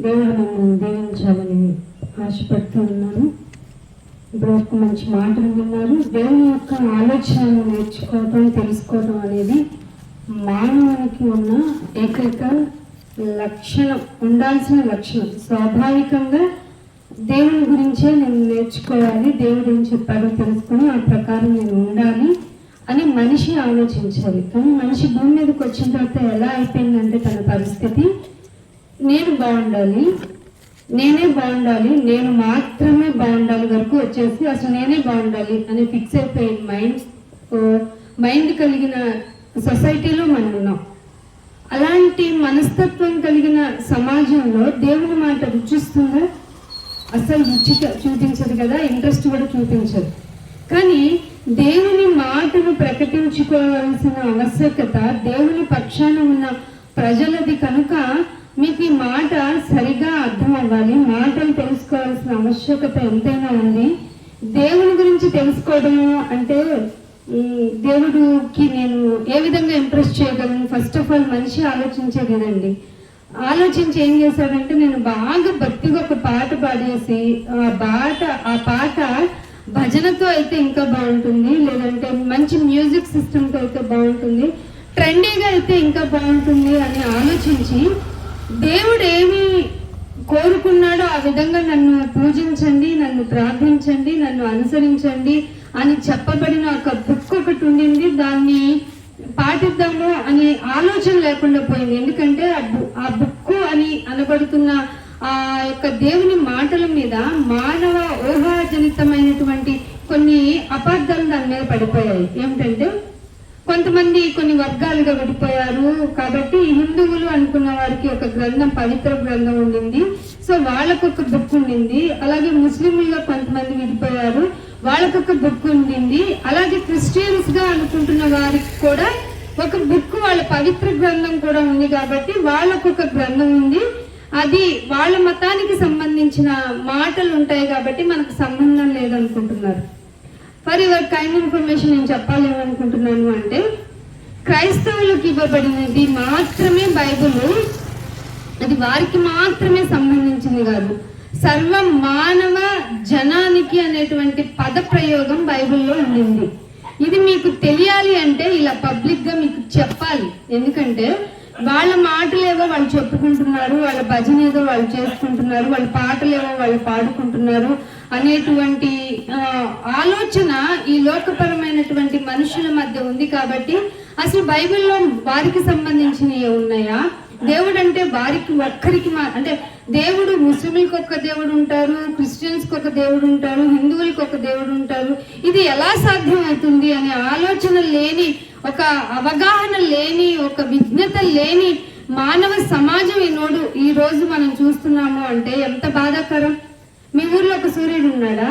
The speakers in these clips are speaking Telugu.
దేవుడు నన్ను దీవించాలని ఆశపడుతూ ఉన్నాను. ఇప్పుడు ఒక మంచి మాటలు విన్నారు. దేవుని యొక్క ఆలోచనను నేర్చుకోవటం, తెలుసుకోవటం అనేది మానవునికి ఉన్న ఏకైక లక్షణం, ఉండాల్సిన లక్షణం. స్వాభావికంగా దేవుని గురించే నేను నేర్చుకోవాలి, దేవుడు ఏం చెప్పాడో తెలుసుకొని ఆ ప్రకారం నేను ఉండాలి అని మనిషి ఆలోచించాలి. కానీ మనిషి భూమి మీదకి వచ్చిన తర్వాత ఎలా అయిపోయిందంటే తన పరిస్థితి, నేను బాగుండాలి, నేనే బాగుండాలి, నేను మాత్రమే బాగుండాలి వరకు వచ్చేసి అసలు నేనే బాగుండాలి అని ఫిక్స్ అయిపోయిన మైండ్ కలిగిన సొసైటీలో మనం ఉన్నాం. అలాంటి మనస్తత్వం కలిగిన సమాజంలో దేవుని మాట రుచిస్తుందా? అసలు రుచి చూపించదు కదా, ఇంట్రెస్ట్ కూడా చూపించదు. కానీ దేవుని మాటను ప్రకటించుకోవాల్సిన ఆవశ్యకత దేవుని పక్షాన ఉన్న ప్రజలది కనుక మీకు ఈ మాట సరిగా అర్థం అవ్వాలి. మాటలు తెలుసుకోవాల్సిన ఆవశ్యకత ఎంతైనా ఉంది. దేవుని గురించి తెలుసుకోవడము అంటే దేవుడికి నేను ఏ విధంగా ఇంప్రెస్ చేయగలను? ఫస్ట్ ఆఫ్ ఆల్ మనిషి ఆలోచించేది ఇదండి. ఆలోచించి ఏం చేశాడంటే, నేను బాగా భక్తిగా ఒక పాట పాడేసి ఆ పాట భజనతో అయితే ఇంకా బాగుంటుంది, లేదంటే మంచి మ్యూజిక్ సిస్టమ్తో అయితే బాగుంటుంది, ట్రెండీగా అయితే ఇంకా బాగుంటుంది అని ఆలోచించి దేవుడు ఏమి కోరుకున్నాడో ఆ విధంగా నన్ను పూజించండి, నన్ను ప్రార్థించండి, నన్ను అనుసరించండి అని చెప్పబడిన ఒక బుక్ ఒకటి ఉండింది. దాన్ని పాటిద్దాము అనే ఆలోచన లేకుండా పోయింది. ఎందుకంటే ఆ బుక్ అని అనబడుతున్న ఆ యొక్క దేవుని మాటల మీద మానవ ఊహాజనితమైనటువంటి కొన్ని అపార్థాలు దాని మీద పడిపోయాయి. ఏమిటంటే, కొంతమంది కొన్ని వర్గాలుగా విడిపోయారు కాబట్టి హిందువులు అనుకున్న వారికి ఒక గ్రంథం, పవిత్ర గ్రంథం ఉండింది, సో వాళ్ళకొక బుక్ ఉండింది. అలాగే ముస్లింలుగా కొంతమంది విడిపోయారు, వాళ్ళకొక బుక్ ఉండింది. అలాగే క్రిస్టియన్స్ గా అనుకుంటున్న వారికి కూడా ఒక బుక్, వాళ్ళ పవిత్ర గ్రంథం కూడా ఉంది కాబట్టి వాళ్ళకొక గ్రంథం ఉంది. అది వాళ్ళ మతానికి సంబంధించిన మాటలు ఉంటాయి కాబట్టి మనకు సంబంధం లేదనుకుంటున్నారు. ఫర్ యువర్ కైండ్ ఇన్ఫర్మేషన్ నేను చెప్పాలేమనుకుంటున్నాను అంటే, క్రైస్తవులకు ఇవ్వబడినది మాత్రమే బైబిల్, అది వారికి మాత్రమే సంబంధించింది కాదు, సర్వ మానవ జనానికి అనేటువంటి పద ప్రయోగం బైబిల్లో ఉండింది. ఇది మీకు తెలియాలి అంటే ఇలా పబ్లిక్గా మీకు చెప్పాలి. ఎందుకంటే వాళ్ళ మాటలేవో వాళ్ళు చెప్పుకుంటున్నారు, వాళ్ళ భజన ఏదో వాళ్ళు చేసుకుంటున్నారు, వాళ్ళ పాటలేవో వాళ్ళు పాడుకుంటున్నారు అనేటువంటి ఆలోచన ఈ లోకపరమైనటువంటి మనుషుల మధ్య ఉంది. కాబట్టి అసలు బైబిల్లో వారికి సంబంధించినవి ఉన్నాయా? దేవుడు అంటే వారికి ఒక్కరికి అంటే దేవుడు ముస్లింలకు ఒక దేవుడు ఉంటారు, క్రిస్టియన్స్కి ఒక దేవుడు ఉంటారు, హిందువులకు ఒక దేవుడు ఉంటారు. ఇది ఎలా సాధ్యం అవుతుంది అనే ఆలోచన లేని, ఒక అవగాహన లేని, ఒక విజ్ఞత లేని మానవ సమాజం ఈ రోజు మనం చూస్తున్నాము అంటే ఎంత బాధాకరం. మీ ఊర్లో ఒక సూర్యుడు ఉన్నాడా?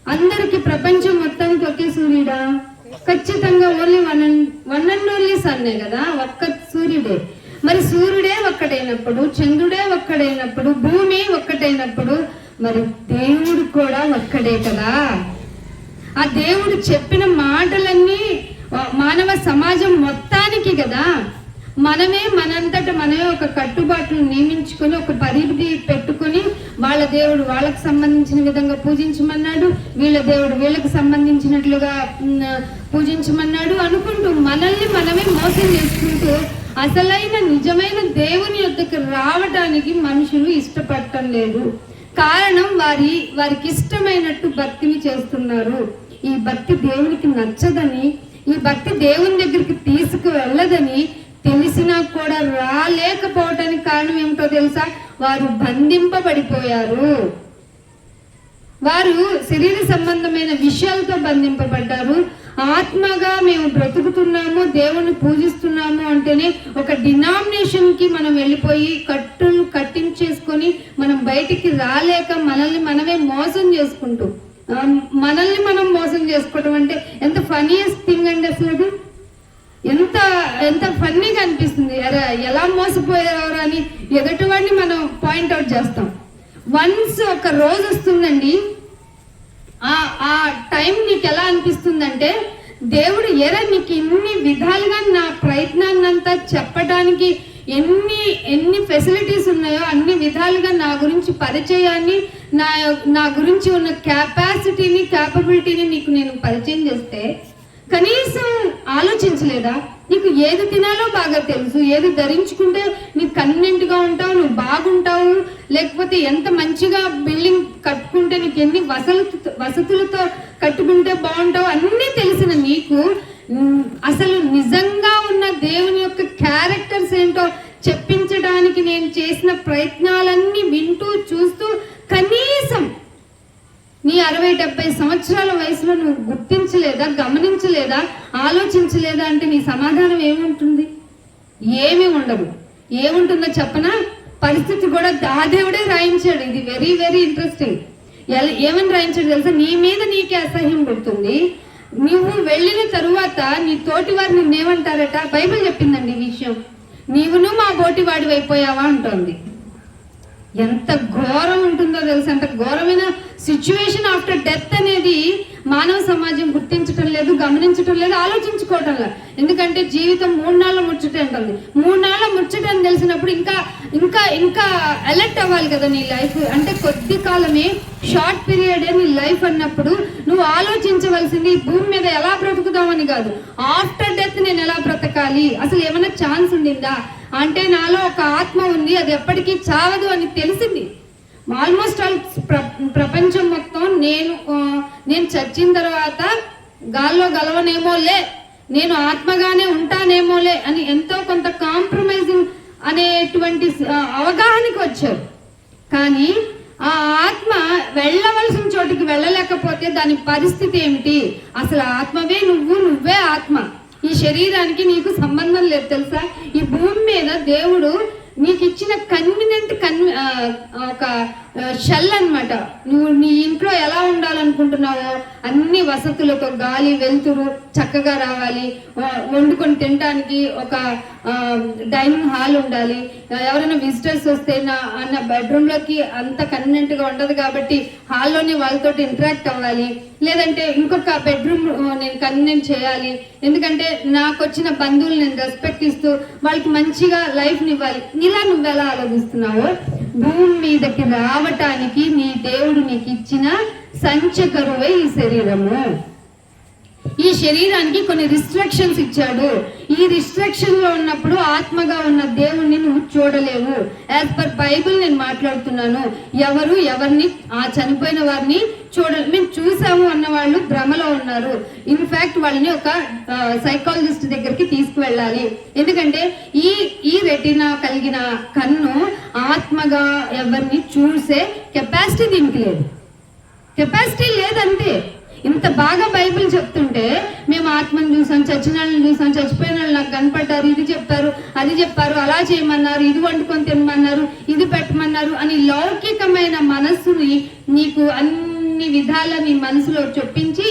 అందరికి ప్రపంచం మొత్తానికి ఒకే సూర్యుడా? ఖచ్చితంగా ఓన్లీ వన్ అండ్ ఓన్లీ సన్నే కదా, ఒక్క సూర్యుడే. మరి సూర్యుడే ఒక్కటైనప్పుడు, చంద్రుడే ఒక్కడైనప్పుడు, భూమి ఒక్కటైనప్పుడు మరి దేవుడు కూడా ఒక్కడే కదా. ఆ దేవుడు చెప్పిన మాటలన్నీ మానవ సమాజం మొత్తానికి కదా. మనంతట మనమే ఒక కట్టుబాటును నియమించుకొని, ఒక పరిధి పెట్టుకొని, వాళ్ళ దేవుడు వాళ్ళకు సంబంధించిన విధంగా పూజించమన్నాడు, వీళ్ళ దేవుడు వీళ్ళకి సంబంధించినట్లుగా పూజించమన్నాడు అనుకుంటూ మనల్ని మనమే మోసం చేసుకుంటూ అసలైన నిజమైన దేవుని యొద్దకు రావడానికి మనుషులు ఇష్టపడటం లేదు. కారణం వారికి ఇష్టమైనట్టు భక్తిని చేస్తున్నారు. ఈ భక్తి దేవునికి నచ్చదని, ఈ భక్తి దేవుని దగ్గరికి తీసుకువెళ్ళదని తెలిసినా కూడా రాలేకపోవటానికి కారణం ఏమిటో తెలుసా? వారు బంధింపబడిపోయారు. వారు శరీర సంబంధమైన విషయాలతో బంధింపబడ్డారు. ఆత్మగా మేము బ్రతుకుతున్నాము, దేవుని పూజిస్తున్నాము అంటేనే ఒక డినామినేషన్ కి మనం వెళ్ళిపోయి కట్టించేసుకొని మనం బయటికి రాలేక మనల్ని మనమే మోసం చేసుకుంటూ, మనల్ని మనం మోసం చేసుకోవటం అంటే ఎంత ఫన్నీయెస్ట్ థింగ్ అండి. అసలు అది ఎంత ఫన్నీగా అనిపిస్తుంది. అరే ఎలా మోసపోయారు అని ఎదుటివాడిని మనం పాయింట్అవుట్ చేస్తాం. వన్స్ ఒక రోజు వస్తుందండి, ఆ టైం నీకు ఎలా అనిపిస్తుందంటే, దేవుడు నీకు ఇన్ని విధాలుగా నా ప్రయత్నాన్ని అంతా చెప్పడానికి ఎన్ని ఫెసిలిటీస్ ఉన్నాయో అన్ని విధాలుగా నా గురించి పరిచయాన్ని, నా గురించి ఉన్న కెపాసిటీని, క్యాపబిలిటీని నీకు నేను పరిచయం చేస్తే కనీసం ఆలోచించలేదా? నీకు ఏది తినాలో బాగా తెలుసు, ఏది ధరించుకుంటే నీకు కన్వీనియంట్గా ఉంటావు, నువ్వు బాగుంటావు, లేకపోతే ఎంత మంచిగా బిల్డింగ్ కట్టుకుంటే నీకు ఎన్ని వసతులతో కట్టుకుంటే బాగుంటావు అన్నీ తెలిసిన నీకు అసలు నిజంగా ఉన్న దేవుని యొక్క క్యారెక్టర్స్ ఏంటో చెప్పించడానికి నేను చేసిన ప్రయత్నాలన్నీ వింటూ చూస్తూ కనీసం నీ 60-70 సంవత్సరాల వయసులో నువ్వు గుర్తించలేదా, గమనించలేదా, ఆలోచించలేదా అంటే నీ సమాధానం ఏముంటుంది? ఏమీ ఉండదు. ఏముంటుందో చెప్పనా? పరిస్థితి కూడా ఆ దేవుడే రాయించాడు. ఇది వెరీ వెరీ ఇంట్రెస్టింగ్. ఏమని రాయించాడు తెలుసా? నీ మీద నీకే అసహ్యం పుడుతుంది, నువ్వు వెళ్ళిన తరువాత నీ తోటి వారు నిన్నేమంటారట? బైబిల్ చెప్పిందండి ఈ విషయం. నీవును మా బోటి వాడి అయిపోయావా అంటోంది. ఎంత ఘోరం ఉంటుందో తెలుసు. అంత ఘోరమైన సిచ్యువేషన్ ఆఫ్టర్ డెత్ అనేది మానవ సమాజం గుర్తించటం లేదు, గమనించటం లేదు, ఆలోచించుకోవటం లేదు. ఎందుకంటే జీవితం 3 నాళ్ళ ముచ్చట ఉంటుంది. 3 నాళ్ళ ముచ్చట అని తెలిసినప్పుడు ఇంకా ఇంకా ఇంకా అలర్ట్ అవ్వాలి కదా. నీ లైఫ్ అంటే కొద్ది కాలమే, షార్ట్ పీరియడే నీ లైఫ్ అన్నప్పుడు నువ్వు ఆలోచించవలసింది భూమి మీద ఎలా బ్రతుకుదామని కాదు, ఆఫ్టర్ డెత్ నేను ఎలా బ్రతకాలి, అసలు ఏమైనా ఛాన్స్ ఉండిందా అంటే నాలో ఒక ఆత్మ ఉంది, అది ఎప్పటికీ చావదు అని తెలిసింది. ఆల్మోస్ట్ ఆల్ ప్రపంచం మొత్తం నేను చచ్చిన తర్వాత గాల్లో గలవనేమోలే, నేను ఆత్మగానే ఉంటానేమోలే అని ఎంతో కొంత కాంప్రమైజింగ్ అనేటువంటి అవగాహనకి వచ్చారు. కానీ ఆ ఆత్మ వెళ్ళవలసిన చోటుకి వెళ్ళలేకపోతే దాని పరిస్థితి ఏమిటి? అసలు ఆత్మవే నువ్వే ఆత్మ. ఈ శరీరానికి నీకు సంబంధం లేదు తెలుసా? ఈ భూమి మీద దేవుడు నీకు ఇచ్చిన కన్వీనియంట్ ఒక షెల్ అన్నమాట. నువ్వు నీ ఇంట్లో ఎలా ఉండాలనుకుంటున్నావో అన్ని వసతులతో, గాలి వెలుతురు చక్కగా రావాలి, వండుకొని తినడానికి ఒక డైనింగ్ హాల్ ఉండాలి, ఎవరైనా విజిటర్స్ వస్తే నా బెడ్రూమ్లోకి అంత కన్వీనియంట్గా ఉండదు కాబట్టి హాల్లోనే వాళ్ళతో ఇంటరాక్ట్ అవ్వాలి, లేదంటే ఇంకొక బెడ్రూమ్ నేను కన్వీనియంట్ చేయాలి, ఎందుకంటే నాకు వచ్చిన బంధువులు నేను రెస్పెక్ట్ ఇస్తూ వాళ్ళకి మంచిగా లైఫ్ని ఇవ్వాలి. ఇలా నువ్వు ఎలా ఆలోచిస్తున్నావో భూమి మీదకి రావటానికి నీ దేవుడు నీకు ఇచ్చిన సంచకరువే ఈ శరీరము. ఈ శరీరానికి కొన్ని రిస్ట్రిక్షన్స్ ఇచ్చాడు. ఈ రిస్ట్రిక్షన్ లో ఉన్నప్పుడు ఆత్మగా ఉన్న దేవుణ్ణి నువ్వు చూడలేవు. యాజ్ పర్ బైబిల్ నేను మాట్లాడుతున్నాను. ఎవరిని ఆ చనిపోయిన వారిని మేము చూసాము అన్న వాళ్ళు భ్రమలో ఉన్నారు. ఇన్ఫాక్ట్ వాళ్ళని ఒక సైకాలజిస్ట్ దగ్గరికి తీసుకువెళ్ళాలి. ఎందుకంటే ఈ రెటీనా కలిగిన కన్ను ఆత్మగా ఎవరిని చూసే కెపాసిటీ దీనికి లేదు. కెపాసిటీ లేదంటే ఇంత బాగా బైబిల్ చెప్తుంటే మేము ఆత్మను చూసాం, చచ్చిన వాళ్ళని చూసాం, చచ్చిపోయిన వాళ్ళు నాకు కనపడ్డారు, ఇది చెప్పారు, అది చెప్పారు, అలా చేయమన్నారు, ఇది వండుకొని తినమన్నారు, ఇది పెట్టమన్నారు అని లౌకికమైన మనస్సుని నీకు అన్ని విధాల నీ మనసులో చొప్పించి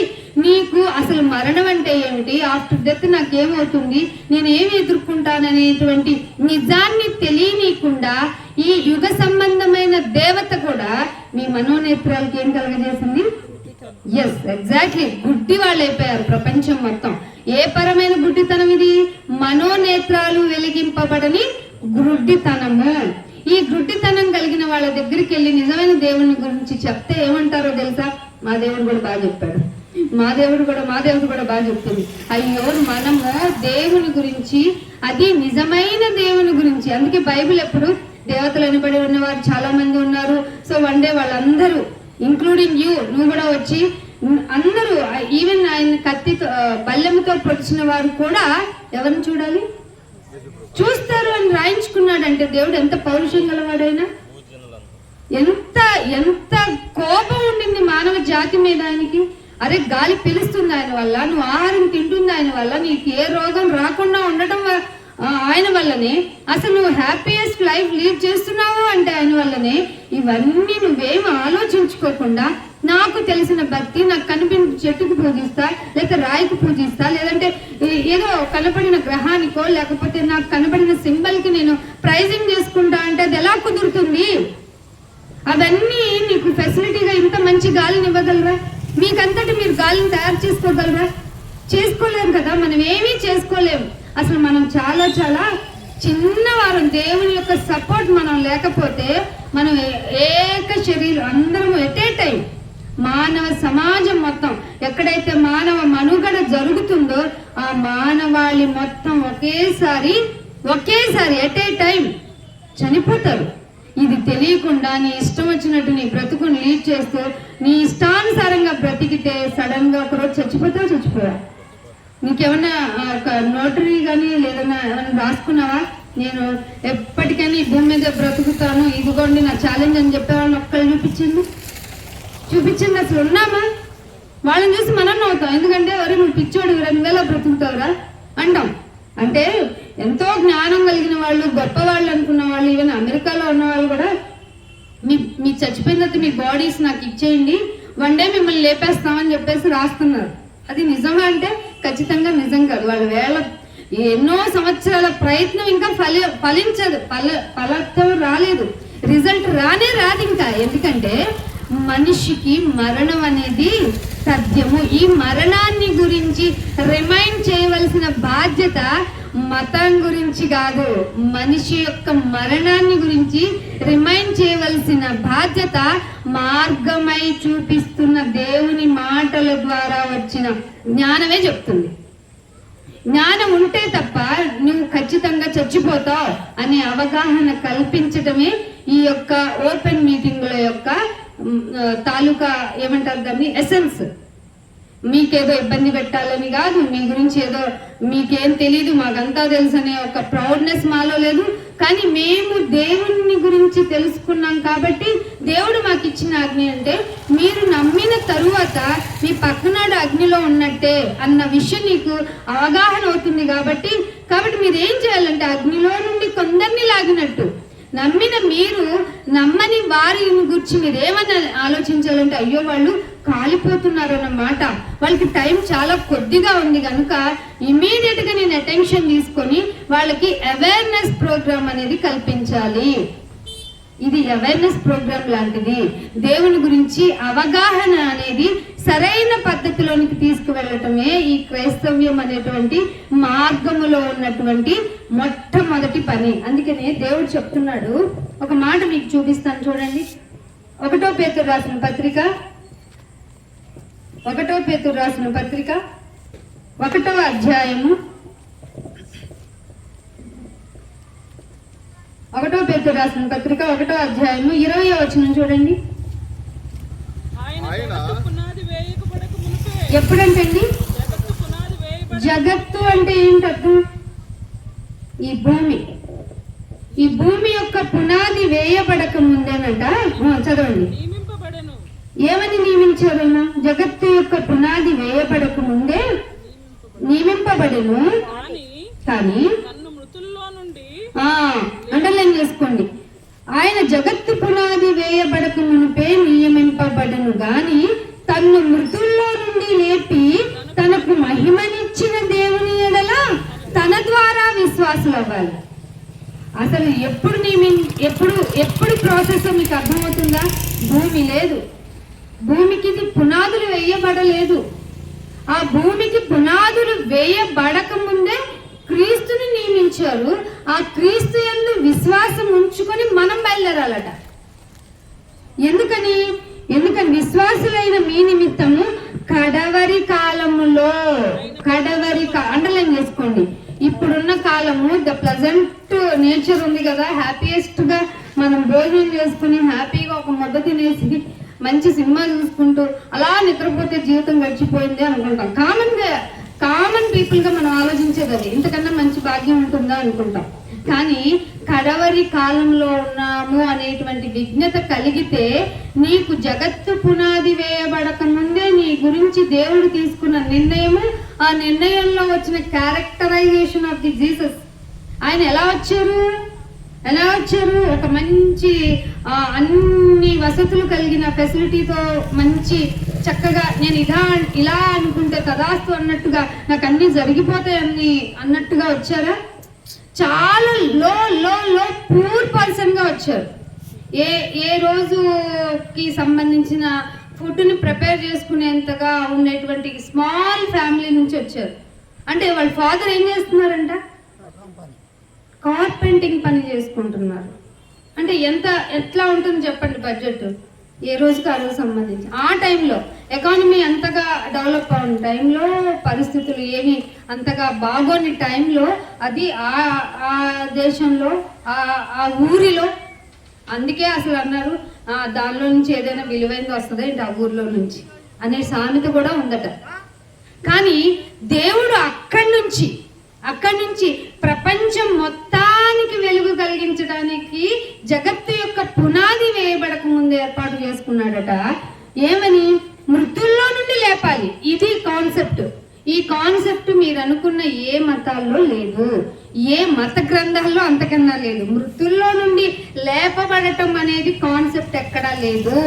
నీకు అసలు మరణం అంటే ఏమిటి, ఆఫ్టర్ డెత్ నాకేమవుతుంది, నేను ఏమి ఎదుర్కొంటాననేటువంటి నిజాన్ని తెలియనీయకుండా ఈ యుగ సంబంధమైన దేవత కూడా మీ మనోనేత్రాలకి ఏం కలగజేసింది? ఎస్, ఎగ్జాక్ట్లీ, గుడ్డి వాళ్ళు అయిపోయారు ప్రపంచం మొత్తం. ఏ పరమైన గుడ్డితనం ఇది? మనోనేత్రాలు వెలిగింపబడని గుడ్డితనము. ఈ గుడ్డితనం కలిగిన వాళ్ళ దగ్గరికి వెళ్ళి నిజమైన దేవుని గురించి చెప్తే ఏమంటారో తెలుసా? మా దేవుడు కూడా బాగా చెప్పాడు, మా దేవుడు కూడా బాగా చెప్తుంది. అయ్యో, మనము దేవుని గురించి, అది నిజమైన దేవుని గురించి, అందుకే బైబిల్ ఎప్పుడు దేవతలు అనబడి ఉన్నవారు చాలా మంది ఉన్నారు. సో వన్ డే వాళ్ళందరూ ఇంక్లూడింగ్ యూ, నువ్వు కూడా వచ్చి అందరూ, ఈవెన్ ఆయన కత్తితో బల్లెముతో పొడిచిన వారు కూడా ఎవరిని చూడాలి? చూస్తారు అని రాయించుకున్నాడంటే దేవుడు ఎంత పౌరుషం గలవాడైనా, ఎంత ఎంత కోపం ఉండింది మానవ జాతి మీద ఆయనకి. అరే, గాలి పిలుస్తుంది ఆయన వల్ల, నువ్వు ఆహారం తింటుంది ఆయన వల్ల, నీకు ఏ రోగం రాకుండా ఉండటం ఆయన వల్లనే, అసలు నువ్వు హ్యాపీయెస్ట్ లైఫ్ లీడ్ చేస్తున్నావు అంటే ఆయన వల్లనే. ఇవన్నీ నువ్వేం ఆలోచించుకోకుండా నాకు తెలిసిన భక్తి, నాకు కనిపించిన చెట్టుకు పూజిస్తా, లేక రాయికి పూజిస్తా, లేదంటే ఏదో కనపడిన గ్రహానికో లేకపోతే నాకు కనపడిన సింబల్కి నేను ప్రైజింగ్ చేసుకుంటా అంటే అది ఎలా కుదురుతుంది? అవన్నీ నీకు ఫెసిలిటీగా ఇంత మంచి గాలిని ఇవ్వగలరా? మీకంతటి మీరు గాలిని తయారు చేసుకోగలరా? చేసుకోలేరు కదా. మనం ఏమీ చేసుకోలేము. అసలు మనం చాలా చాలా చిన్నవారం. దేవుని యొక్క సపోర్ట్ మనం లేకపోతే మనం ఏక శరీరం అందరం ఎట్ ఏ టైం, మానవ సమాజం మొత్తం ఎక్కడైతే మానవ మనుగడ జరుగుతుందో ఆ మానవాళి మొత్తం ఒకేసారి ఎట్ ఏ టైం చనిపోతారు. ఇది తెలియకుండా నీ ఇష్టం వచ్చినట్టు నీ బ్రతుకుని లీడ్ చేస్తూ నీ ఇష్టానుసారంగా బ్రతికితే సడన్ గా ఒకరోజు చచ్చిపోయా. నీకేమన్నా ఒక నోటరీ కానీ లేదన్నా ఏమన్నా రాసుకున్నావా? నేను ఎప్పటికైనా ఈ భూమి మీద బ్రతుకుతాను, ఇదిగోండి నా ఛాలెంజ్ అని చెప్పేవాళ్ళని ఒక్కళ్ళు చూపించింది. అసలు ఉన్నామా? వాళ్ళని చూసి మనం అవుతాం. ఎందుకంటే ఎవరు నువ్వు పిచ్చోడు, నువ్వేలా బ్రతుకుతావురా అంటాం. అంటే ఎంతో జ్ఞానం కలిగిన వాళ్ళు, గొప్ప వాళ్ళు అనుకున్న వాళ్ళు, ఈవెన్ అమెరికాలో ఉన్న వాళ్ళు కూడా మీ చచ్చిపోయిన తర్వాత మీ బాడీస్ నాకు ఇచ్చేయండి, వన్ డే మిమ్మల్ని లేపేస్తామని చెప్పేసి రాస్తున్నారు. అది నిజమా అంటే ఖచ్చితంగా నిజం కాదు. వాళ్ళ ఎన్నో సంవత్సరాల ప్రయత్నం ఇంకా ఫలించదు, ఫలితం రాలేదు, రిజల్ట్ రాదు ఇంకా. ఎందుకంటే మనిషికి మరణం అనేది సత్యము. ఈ మరణాన్ని గురించి రిమైండ్ చేయవలసిన బాధ్యత మతం గురించి కాదు, మనిషి యొక్క మరణాన్ని గురించి రిమైండ్ చేయవలసిన బాధ్యత మార్గమై చూపిస్తున్న దేవుని మాటల ద్వారా వచ్చిన జ్ఞానమే చెప్తుంది. జ్ఞానం ఉంటే తప్ప నువ్వు ఖచ్చితంగా చచ్చిపోతావు అనే అవగాహన కల్పించటమే ఈ యొక్క ఓపెన్ మీటింగుల యొక్క తాలూకా ఏమంటారు దాన్ని ఎసెన్స్. మీకేదో ఇబ్బంది పెట్టాలని కాదు, మీ గురించి ఏదో మీకేం తెలీదు మాకంతా తెలుసు అనే ఒక ప్రౌడ్నెస్ మాలో లేదు. కానీ మేము దేవుని గురించి తెలుసుకున్నాం కాబట్టి దేవుడు మాకు ఇచ్చిన ఆజ్ఞ అంటే మీరు నమ్మిన తరువాత మీ పక్కనాడు అగ్నిలో ఉన్నట్టే అన్న విషయం నీకు అవగాహన అవుతుంది. కాబట్టి మీరు ఏం చేయాలంటే అగ్నిలో నుండి కొందరిని లాగినట్టు నమ్మిన మీరు నమ్మని వారి గురించి మీరు ఏమని ఆలోచించాలంటే అయ్యో వాళ్ళు కాలిపోతున్నారు అన్నమాట, వాళ్ళకి టైం చాలా కొద్దిగా ఉంది కనుక ఇమీడియట్ గా నేను అటెన్షన్ తీసుకొని వాళ్ళకి అవేర్నెస్ ప్రోగ్రామ్ అనేది కల్పించాలి. ఇది అవేర్నెస్ ప్రోగ్రామ్ లాంటిది. దేవుని గురించి అవగాహన అనేది సరైన పద్ధతిలోనికి తీసుకువెళ్ళటమే ఈ క్రైస్తవ్యం అనేటువంటి మార్గములో ఉన్నటువంటి మొట్టమొదటి పని. అందుకనే దేవుడు చెప్తున్నాడు, ఒక మాట మీకు చూపిస్తాను చూడండి. 1 పేతురు రాసిన పత్రిక 1 అధ్యాయము 1 పేతురు రాసిన పత్రిక 1 అధ్యాయము 20వ వచనం చూడండి. ఎప్పుడంటండి? జగత్తు అంటే ఏంటర్థం? ఈ భూమి యొక్క పునాది వేయబడక ముందేనంట. చదవండి, ఏమని నియమించారన్నా? జగత్తు యొక్క పునాది వేయబడక ముందే నియమింపబడెను. కానీ అండర్లైన్ చేసుకోండి, ఆయన జగత్తు పునాది వేయబడక మునిపే నియమింపబడను గాని తన్ను మృతుల్లో నుండి లేపి తనకు మహిమనిచ్చిన దేవుని ఎడల తన ద్వారా విశ్వాసులు అవ్వాలి. అసలు ఎప్పుడు ప్రాసెస్ మీకు అర్థమవుతుందా? భూమి లేదు, భూమికి పునాదులు వేయబడలేదు. ఆ భూమికి పునాదులు వేయబడక ముందే క్రీస్తుని నియమించారు. ఆ క్రీస్తు యందు విశ్వాసం ఉంచుకొని మనం బయలుదేరాలట. ఎందుకని విశ్వాసులైన మీ నిమిత్తము కడవరి కాలములో అండర్లైన్ చేసుకోండి. ఇప్పుడున్న కాలము ద ప్లజెంట్ నేచర్ ఉంది కదా, హ్యాపీయెస్ట్ గా మనం భోజనం చేసుకుని హ్యాపీగా ఒక ముద్ద తినేసి మంచి సినిమా చూసుకుంటూ అలా నిద్రపోతే జీవితం గడిచిపోయింది అనుకుంటాం. కామన్ పీపుల్ గా మనం ఆలోచించేది అది. ఇంతకన్నా మంచి భాగ్యం ఉంటుందా అనుకుంటాం. కానీ కడవరి కాలంలో ఉన్నాము అనేటువంటి విజ్ఞత కలిగితే నీకు జగత్తు పునాది వేయబడక ముందే నీ గురించి దేవుడు తీసుకున్న నిర్ణయము, ఆ నిర్ణయంలో వచ్చిన క్యారెక్టరైజేషన్ ఆఫ్ ది జీసస్. ఆయన ఎలా వచ్చారు? ఒక మంచి అన్ని వసతులు కలిగిన ఫెసిలిటీతో మంచి చక్కగా నేను ఇలా అనుకుంటే తదాస్తు అన్నట్టుగా నాకు అన్ని జరిగిపోతాయి అన్నట్టుగా వచ్చారా? చాలా లో పూర్ పర్సన్ గా వచ్చారు. ఏ రోజుకి సంబంధించిన ఫుడ్ని ప్రిపేర్ చేసుకునేంతగా ఉండేటువంటి స్మాల్ ఫ్యామిలీ నుంచి వచ్చారు. అంటే వాళ్ళ ఫాదర్ ఏం చేస్తున్నారంట? కార్పెంటింగ్ పని చేసుకుంటున్నారు. అంటే ఎట్లా ఉంటుంది చెప్పండి బడ్జెట్? ఏ రోజుకి ఆ రోజు సంబంధించి ఆ టైంలో ఎకానమీ అంతగా డెవలప్ అయిన టైంలో, పరిస్థితులు ఏమి అంతగా బాగోని టైంలో అది ఆ దేశంలో ఆ ఊరిలో, అందుకే అసలు అన్నారు దానిలో నుంచి ఏదైనా విలువైనది వస్తుంది ఆ ఊర్లో నుంచి అనే సామెత కూడా ఉందట. కానీ దేవుడు అక్కడి నుంచి ప్రపంచం మొత్తానికి వెలుగు కలిగించడానికి జగత్తు యొక్క పునాది వేయబడక ముందు ఏర్పాటు చేసుకున్నాడట. ఏమని? మృతుల్లో నుండి లేపాలి. ఇది కాన్సెప్ట్. ఈ కాన్సెప్ట్ మీరు అనుకున్న ఏ మతాల్లో లేదు, ఏ మత గ్రంథాల్లో అంతకన్నా లేదు. మృతుల్లో నుండి లేపబడటం అనేది కాన్సెప్ట్ ఎక్కడా లేదు.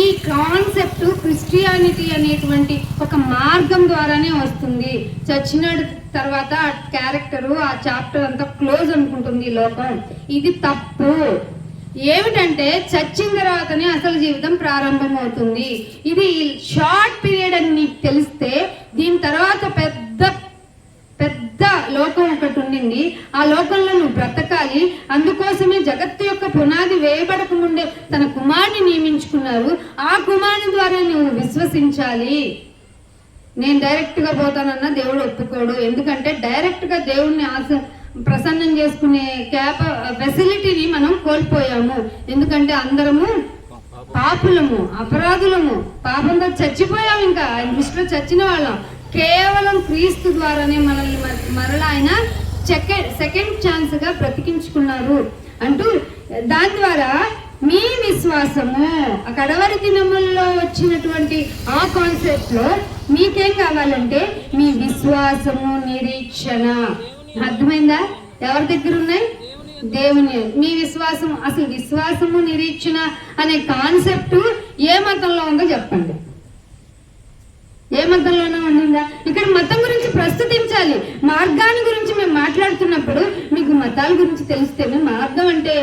ఈ కాన్సెప్ట్ క్రిస్టియానిటీ అనేటువంటి ఒక మార్గం ద్వారానే వస్తుంది. చచ్చిన తర్వాత ఆ క్యారెక్టరు, ఆ చాప్టర్ అంతా క్లోజ్ అనుకుంటుంది ఈ లోకం. ఇది తప్పు. ఏమిటంటే చచ్చిన తర్వాతనే అసలు జీవితం ప్రారంభం అవుతుంది. ఇది షార్ట్ పీరియడ్ అని నీకు తెలిస్తే దీని తర్వాత పెద్ద లోకం ఒకటి ఉండింది. ఆ లోకంలో నువ్వు బ్రతకాలి. అందుకోసమే జగత్తు యొక్క పునాది వేయబడక ముందే తన కుమారుని నియమించుకున్నారు. ఆ కుమారుని ద్వారా నువ్వు విశ్వసించాలి. నేను డైరెక్ట్ గా పోతానన్నా దేవుడు ఒప్పుకోడు. ఎందుకంటే డైరెక్ట్ గా దేవుడిని ప్రసన్నం చేసుకునే ఫెసిలిటీని మనం కోల్పోయాము. ఎందుకంటే అందరము పాపులము, అపరాధులము, పాపంతో చచ్చిపోయాం, ఇంకా ఆయన దృష్టిలో చచ్చిన వాళ్ళం. కేవలం క్రీస్తు ద్వారానే మనల్ని మరలా ఆయన సెకండ్ ఛాన్స్ గా బ్రతికించుకున్నారు అంటూ, దాని ద్వారా మీ విశ్వాసము, ఆ కడవరి దినముల్లో వచ్చినటువంటి ఆ కాన్సెప్ట్ లో మీకేం కావాలంటే మీ విశ్వాసము, నిరీక్షణ. అర్థమైందా? ఎవరి దగ్గర ఉన్నాయి? దేవుని. మీ విశ్వాసం, అసలు విశ్వాసము నిరీక్షణ అనే కాన్సెప్ట్ ఏ మతంలో ఉందో చెప్పండి. ఏ మతంలోనో ఉండిందా? ఇక్కడ మతం గురించి ప్రస్తుతించాలి. మార్గాన్ని గురించి మేము మాట్లాడుతున్నప్పుడు మీకు మతాల గురించి తెలిస్తేనే మార్గం అంటే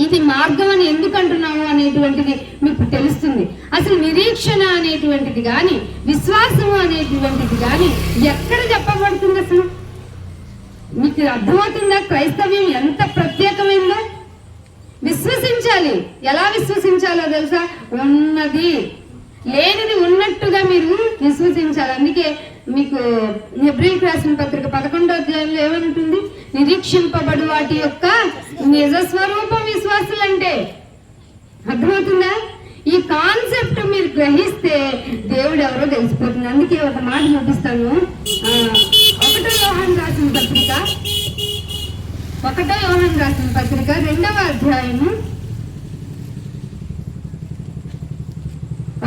ఇది మార్గం అని ఎందుకు అంటున్నాము అనేటువంటిది మీకు తెలుస్తుంది. అసలు నిరీక్షణ అనేటువంటిది కానీ, విశ్వాసము అనేటువంటిది కానీ ఎక్కడ చెప్పబడుతుంది? అసలు మీకు అర్థమవుతుందా? క్రైస్తవ్యం ఎంత ప్రత్యేకమైందో. విశ్వసించాలి. ఎలా విశ్వసించాలో తెలుసా? ఉన్నది లేనిది ఉన్నట్టుగా మీరు విశ్వసించాలి. అందుకే మీకు హెబ్రీయులకు రాసిన పత్రిక 11వ అధ్యాయంలో ఏమంటుంది? నిరీక్షింపబడు వాటి యొక్క నిజ స్వరూపం విశ్వాసులంటే. అర్థమవుతుందా? ఈ కాన్సెప్ట్ మీరు గ్రహిస్తే దేవుడు ఎవరో తెలిసిపోతుంది. అందుకే ఒక మాట చూపిస్తాను. 1వ యోహాను రాసిన పత్రిక 2వ అధ్యాయము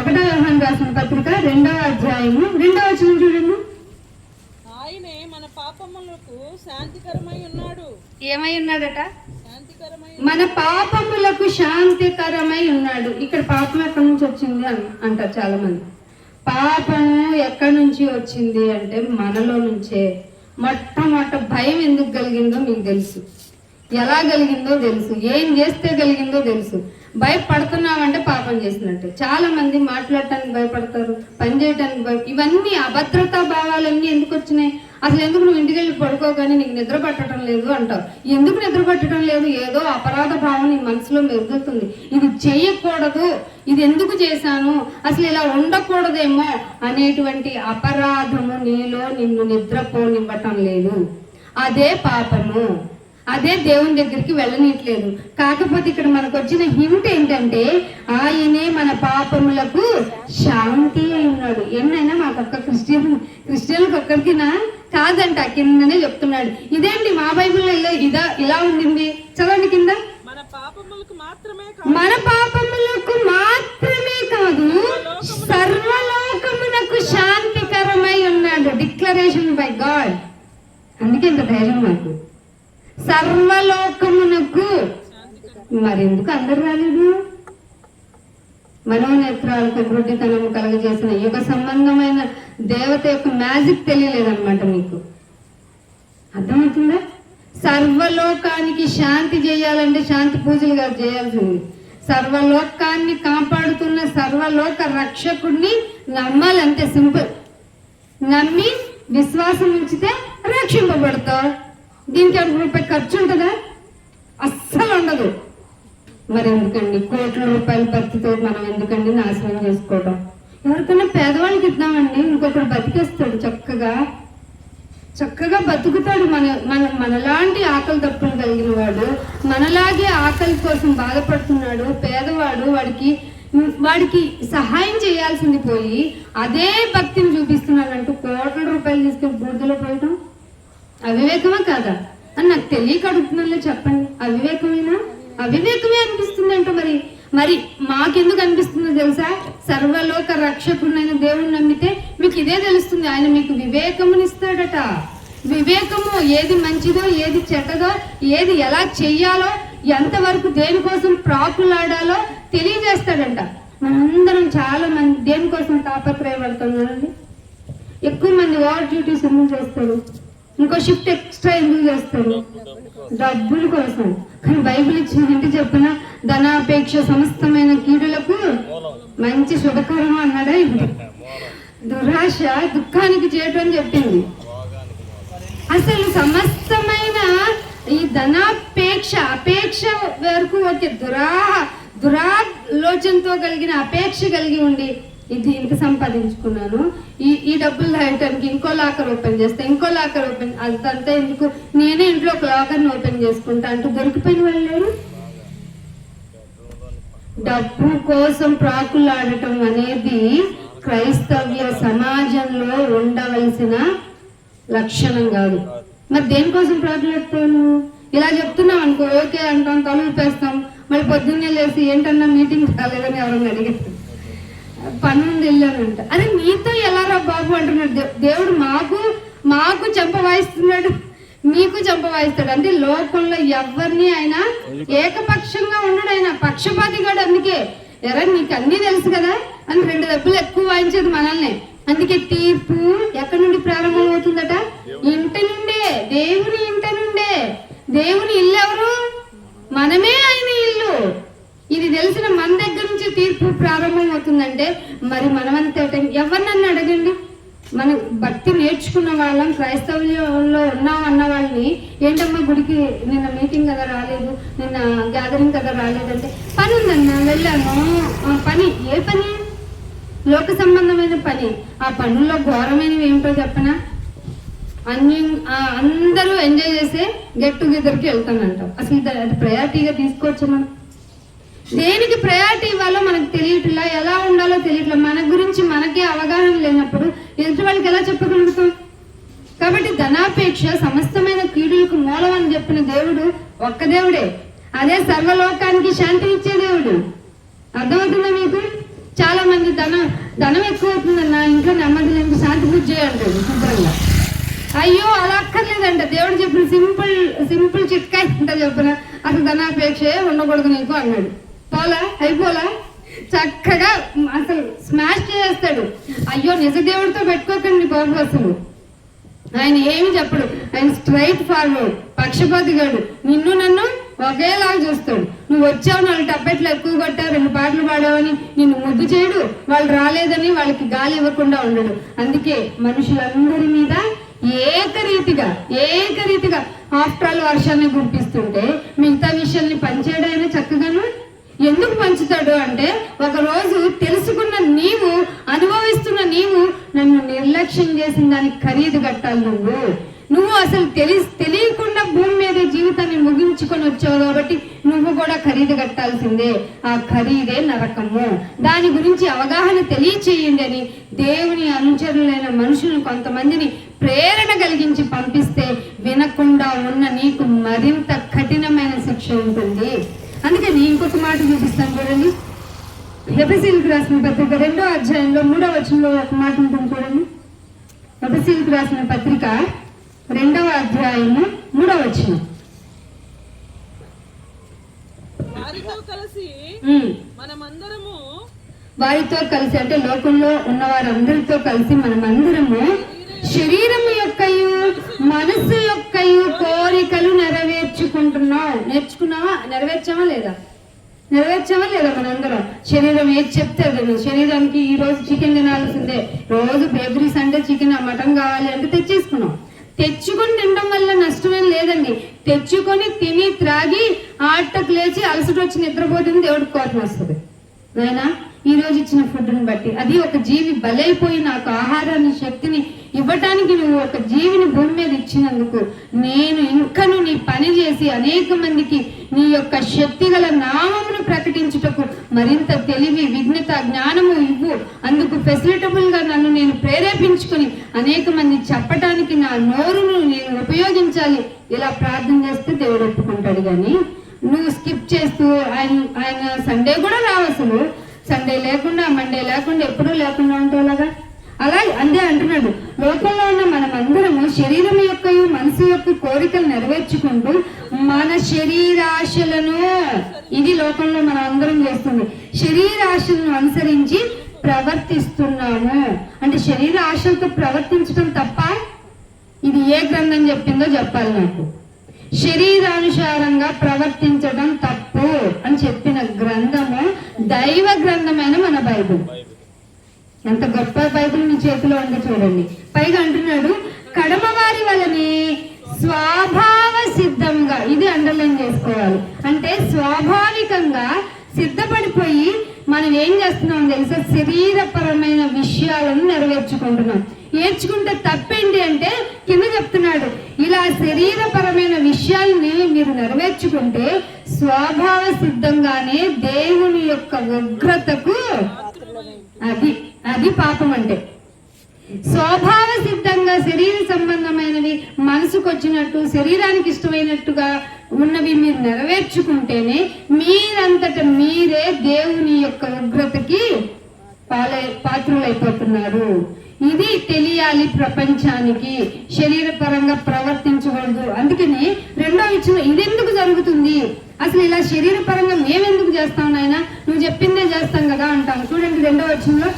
1వ యోహాను రాసిన పత్రిక 2వ అధ్యాయము 2వ వచనం చూడండి. ఆయనే మన పాపములకు శాంతికరమై ఉన్నాడు. ఏమై ఉన్నాడట? మన పాపములకు శాంతికరమై ఉన్నాడు. ఇక్కడ పాపం ఎక్కడి నుంచి వచ్చింది అంటారు చాలా మంది. పాపము ఎక్కడి నుంచి వచ్చింది అంటే మనలో నుంచే. మొట్టమొదట భయం ఎందుకు కలిగిందో మీకు తెలుసు, ఎలా కలిగిందో తెలుసు, ఏం చేస్తే కలిగిందో తెలుసు. భయపడుతున్నామంటే పాపం చేసినట్టు. చాలా మంది మాట్లాడటానికి భయపడతారు, పని చేయడానికి ఇవన్నీ అభద్రతా భావాలన్నీ ఎందుకు వచ్చినాయి? అసలు ఎందుకు నువ్వు ఇంటికి వెళ్ళి పడుకోగానే నీకు నిద్ర పట్టడం లేదు అంటావు. ఎందుకు నిద్ర పట్టడం లేదు? ఏదో అపరాధ భావం నీ మనసులో మెరుగుతుంది. ఇది చేయకూడదు, ఇది ఎందుకు చేశాను, అసలు ఇలా ఉండకూడదేమో అనేటువంటి అపరాధము నీలో నిన్ను నిద్రపోనివ్వటం లేదు. అదే పాపము. అదే దేవుని దగ్గరికి వెళ్ళనీయట్లేదు. కాకపోతే ఇక్కడ మనకు వచ్చిన హింట్ ఏంటంటే ఆయనే మన పాపములకు శాంతి అయి ఉన్నాడు. ఎన్నైనా మాకొక్క క్రిస్టియన్కి ఒక్కరికినా కాదంట, కిందనే చెప్తున్నాడు. ఇదేంటి మా బైబిల్లో ఇలా ఉండింది, చదవండి కింద. మన పాపములకు మాత్రమే కాదు సర్వలోకమునకు శాంతికరమై ఉన్నాడు. Declaration by God. అందుకే ఇంత ధైర్యం మాకు. సర్వలోకమునకు. మరెందుకు అందరు రాలేదు? మనోనేత్రాలకు గుడ్డితనం కలగజేసిన యుగ సంబంధమైన దేవత యొక్క మ్యాజిక్ తెలియలేదన్నమాట మీకు. అర్థమవుతుందా? సర్వలోకానికి శాంతి చేయాలంటే శాంతి పూజలు కాదు చేయాల్సింది. సర్వలోకాన్ని కాపాడుతున్న సర్వలోక రక్షకుడిని నమ్మాలి, అంతే సింపుల్. నమ్మి విశ్వాసం ఉంచితే రక్షింపబడతావు. దీనికి రూపాయి ఖర్చు ఉంటుందా? అస్సలు ఉండదు. మరి ఎందుకండి కోట్ల రూపాయల భక్తితో మనం ఎందుకండి నాశనం చేసుకోవడం? ఎవరికైనా పేదవాళ్ళకి ఇద్దామండి, ఇంకొకరు బతికేస్తాడు, చక్కగా బతుకుతాడు. మనలాంటి ఆకలి తప్పులు కలిగిన వాడు, మనలాగే ఆకలి కోసం బాధపడుతున్నాడు పేదవాడు, వాడికి సహాయం చేయాల్సింది పోయి అదే భక్తిని చూపిస్తున్నాడంటూ కోట్ల రూపాయలు తీసుకుని బూడిదలో పోయటం అవివేకమా కాదా అని నాకు తెలియక అడుగుతున్నాలో చెప్పండి. అవివేకమేనా? అవివేకమే అనిపిస్తుంది అంట. మరి మాకెందుకు అనిపిస్తుందో తెలుసా? సర్వలోక రక్షకుడైన దేవుడిని నమ్మితే మీకు ఇదే తెలుస్తుంది. ఆయన మీకు వివేకమునిస్తాడట. వివేకము, ఏది మంచిదో ఏది చెడ్డదో, ఏది ఎలా చెయ్యాలో, ఎంతవరకు దేనికోసం ప్రాకులాడాలో తెలియజేస్తాడంట. మనందరం చాలా మంది దేనికోసం తాపత్రయపడుతున్నారండి. ఎక్కువ మంది ఓవర్ డ్యూటీస్ ఎందుకు చేస్తారు? ఇంకో షిఫ్ట్ ఎక్స్ట్రా ఎందుకు చేస్తారు? డబ్బుల కోసం. కానీ బైబిల్ ఇచ్చిందంటే చెప్పిన ధనాపేక్ష సమస్తమైన కీడులకు మంచి శుభకరం అన్నాడా? దురాశ దుఃఖానికి చేయటం అని చెప్పింది. అసలు సమస్తమైన ఈ అపేక్ష వరకు ఓకే, దురాలోచనతో కలిగిన అపేక్ష కలిగి ఉండి ఇది ఇంత సంపాదించుకున్నాను, ఈ డబ్బులు దాయటానికి ఇంకో లాకర్ ఓపెన్ చేస్తా, ఇంకో లాకర్ ఓపెన్, అదంతా ఎందుకు, నేనే ఇంట్లో ఒక లాకర్ని ఓపెన్ చేసుకుంటా అంటూ దొరికిపోయిన వాళ్ళు లేరు. డబ్బు కోసం ప్రాకులాడటం అనేది క్రైస్తవ్య సమాజంలో ఉండవలసిన లక్షణం కాదు. మరి దేనికోసం ప్రాకులాడతాను? ఇలా చెప్తున్నాం అనుకో, ఓకే అంటాం, తలుపేస్తాం, మళ్ళీ పొద్దున్నే లేసి ఏంటన్నా మీటింగ్ రాలేదని ఎవరన్నా అడిగారు, పని ఉంది వెళ్ళానంట. అదే నీతో ఎలా రా బాబు అంటున్నాడు దేవుడు. మాకు చెంప వాయిస్తున్నాడు, మీకు చెంప వాయిస్తాడు. అంటే లోకంలో ఎవరిని ఆయన ఏకపక్షంగా ఉన్నాడు, ఆయన పక్షపాతిగాడు. అందుకే ఎరా నీకు అన్నీ తెలుసు కదా అని 2 దెబ్బలు ఎక్కువ వాయించేది మనల్ని. అందుకే తీర్పు ఎక్కడి నుండి ప్రారంభం అవుతుందట? ఇంటి నుండే, దేవుని ఇంటి నుండే. దేవుని ఇల్లు ఎవరు? మనమే ఆయన ఇల్లు. ఇది తెలిసిన మన దగ్గర నుంచి తీర్పు ప్రారంభం అవుతుందంటే మరి మనమంతా ఎవరినన్నా అడగండి. మనం భక్తి నేర్చుకున్న వాళ్ళం, క్రైస్తవ్యంలో ఉన్నాం అన్న వాళ్ళని, ఏంటమ్మా గుడికి నిన్న మీటింగ్ కదా రాలేదు, నిన్న గ్యాదరింగ్ కదా రాలేదంటే, పని ఉందన్నా వెళ్ళాను. పని ఏ పని? లోక సంబంధమైన పని. ఆ పనుల్లో ఘోరమైనవి ఏమిటో చెప్పనా? అందరూ ఎంజాయ్ చేసే గెట్ టుగెదర్కి వెళ్తానంటాం. అసలు అది ప్రయారిటీగా తీసుకోవచ్చు. మనం దేనికి ప్రయారిటీ ఇవ్వాలో మనకు తెలియట్లా, ఎలా ఉండాలో తెలియట్లా. మన గురించి మనకే అవగాహన లేనప్పుడు ఎదుటి వాళ్ళకి ఎలా చెప్పగలుగుతాం? కాబట్టి ధనాపేక్ష సమస్తమైన కీడులకు మూలం అని చెప్పిన దేవుడు ఒక్క దేవుడే. అదే సర్వలోకానికి శాంతి ఇచ్చే దేవుడు. అర్థమవుతుందా మీకు? చాలా మంది ధనం ఎక్కువ అవుతుందన్న ఇంట్లో నెమ్మది లేని శాంతి పూజ చేయాలంటాడు శుభ్రంగా. అయ్యో అలా అక్కర్లేదంట. దేవుడు చెప్పిన సింపుల్ చిట్కా ఎంత చెప్పిన, అసలు ధనాపేక్షే ఉండకూడదు నీకు అన్నాడు. అయిపోలా చక్కగా అసలు స్మాష్ చేస్తాడు. అయ్యో నిజ దేవుడితో పెట్టుకోకండి బాబు. అసలు ఆయన ఏమి చెప్పడు, ఆయన స్ట్రైట్ ఫార్వర్డ్, పక్షపాతిగాడు. నిన్ను నన్ను ఒకేలాగా చూస్తాడు. నువ్వు వచ్చావు, 4 టప్పెట్లు ఎక్కువ కొట్టావు, 2 పాటలు పాడావని నిన్ను ముద్దు చేయడు. వాళ్ళు రాలేదని వాళ్ళకి గాలి ఇవ్వకుండా ఉండడు. అందుకే మనుషులందరి మీద ఏకరీతిగా ఆఫ్టర్ ఆల్ వర్షాన్ని గుర్పిస్తుంటే మిగతా విషయాల్ని పంచేయడైనా చక్కగాను ఎందుకు పంచుతాడు అంటే, ఒకరోజు తెలుసుకున్న నీవు, అనుభవిస్తున్న నీవు నన్ను నిర్లక్ష్యం చేసిన దానికి ఖరీదు కట్టాలి. నువ్వు అసలు తెలియకుండా భూమి మీద జీవితాన్ని ముగించుకొని వచ్చావు కాబట్టి నువ్వు కూడా ఖరీదు కట్టాల్సిందే. ఆ ఖరీదే నరకము. దాని గురించి అవగాహన తెలియచేయండి అని దేవుని అనుచరులైన మనుషులను కొంతమందిని ప్రేరణ కలిగించి పంపిస్తే వినకుండా ఉన్న నీకు మరింత కఠినమైన శిక్ష ఉంటుంది. అందుకని ఇంకొక మాట చూపిస్తాను చూడండి. ఎఫెసీయులకు రాసిన పత్రిక 2వ అధ్యాయంలో 3వ వచనంలో ఒక మాట ఉంటుంది చూడండి. ఎఫెసీయులకు రాసిన పత్రిక 2వ అధ్యాయము 3వ వచనం. వారితో కలిసి అంటే లోకంలో ఉన్న వారందరితో కలిసి మనమందరము శరీరము యొక్కయు మనసు యొక్కయు కోరికలు నెరవేర్చామా లేదా మనందరం? శరీరం ఏది చెప్తే అది. శరీరానికి ఈ రోజు చికెన్ తినాల్సిందే, రోజు బేకరీ సండే చికెన్ మటన్ కావాలి అంటే తెచ్చేసుకున్నాం. తెచ్చుకొని తినడం వల్ల నష్టమేం లేదండి. తెచ్చుకొని తిని త్రాగి ఆటకు లేచి అలసట వచ్చి నిద్రపోతుంది, దేవుడికి కోపం వస్తుంది. నాయనా ఈ రోజు ఇచ్చిన ఫుడ్ని బట్టి, అది ఒక జీవి బలైపోయి నాకు ఆహారాన్ని శక్తిని ఇవ్వటానికి నువ్వు ఒక జీవిని భూమి మీద ఇచ్చినందుకు నేను ఇంకను నీ పని చేసి అనేక మందికి నీ యొక్క శక్తి గల నామమును ప్రకటించుటకు మరింత తెలివి, విఘ్నత, జ్ఞానము ఇవ్వు. అందుకు ఫెసిలిటబుల్ గా నన్ను నేను ప్రేరేపించుకొని అనేక మంది చెప్పటానికి నా నోరును నేను ఉపయోగించాలి. ఇలా ప్రార్థన చేస్తే దేవుడు ఒప్పుకుంటాడు. కానీ నువ్వు స్కిప్ చేస్తూ ఆయన సండే కూడా రావసలు, సండే లేకుండా మండే లేకుండా ఎప్పుడూ లేకుండా ఉంటావులాగా అలా అందే అంటున్నాడు. లోకంలో ఉన్న మనమందరము శరీరం యొక్క మనసు యొక్క కోరికలు నెరవేర్చుకుంటూ మన శరీరాశలను, ఇది లోకంలో మనం అందరం చేస్తుంది, శరీరాశలను అనుసరించి ప్రవర్తిస్తున్నాము. అంటే శరీర ఆశలతో ప్రవర్తించడం తప్ప? ఇది ఏ గ్రంథం చెప్పిందో చెప్పాలి నాకు. శరీరానుసారంగా ప్రవర్తించడం తప్పు అని చెప్పిన గ్రంథము దైవ గ్రంథమైన మన బైబిల్. ఎంత గొప్ప బైబిల్ మీ చేతిలో ఉందో చూడండి. పైగా అంటున్నాడు, కడమవారి వలనే స్వభావ సిద్ధంగా, ఇది అండర్లైన్ చేసుకోవాలి. అంటే స్వాభావికంగా సిద్ధపడిపోయి మనం ఏం చేస్తున్నాం తెలుసా? శరీరపరమైన విషయాలను నెరవేర్చుకుంటున్నాం. ఏడ్చుకుంటే తప్పేంటి అంటే కింద చెప్తున్నాడు, ఇలా శరీరపరమైన విషయాల్ని మీరు నెరవేర్చుకుంటే స్వభావ సిద్ధంగానే దేవుని యొక్క ఉగ్రతకు అది పాపం అంటే. స్వభావ సిద్ధంగా శరీర సంబంధమైనవి మనసుకు వచ్చినట్టు శరీరానికి ఇష్టమైనట్టుగా ఉన్నవి మీరు నెరవేర్చుకుంటేనే మీరంతట మీరే దేవుని యొక్క ఉగ్రతకి పాత్రులైపోతున్నారు. ఇది తెలియాలి ప్రపంచానికి. శరీరపరంగా ప్రవర్తించకూడదు. అందుకని రెండో విషయం ఇది ఎందుకు జరుగుతుంది, అసలు ఇలా శరీరపరంగా మేమెందుకు చేస్తాం నాయన, నువ్వు చెప్పిందే చేస్తాం కదా అంటాం. చూడండి రెండో వచనంలో,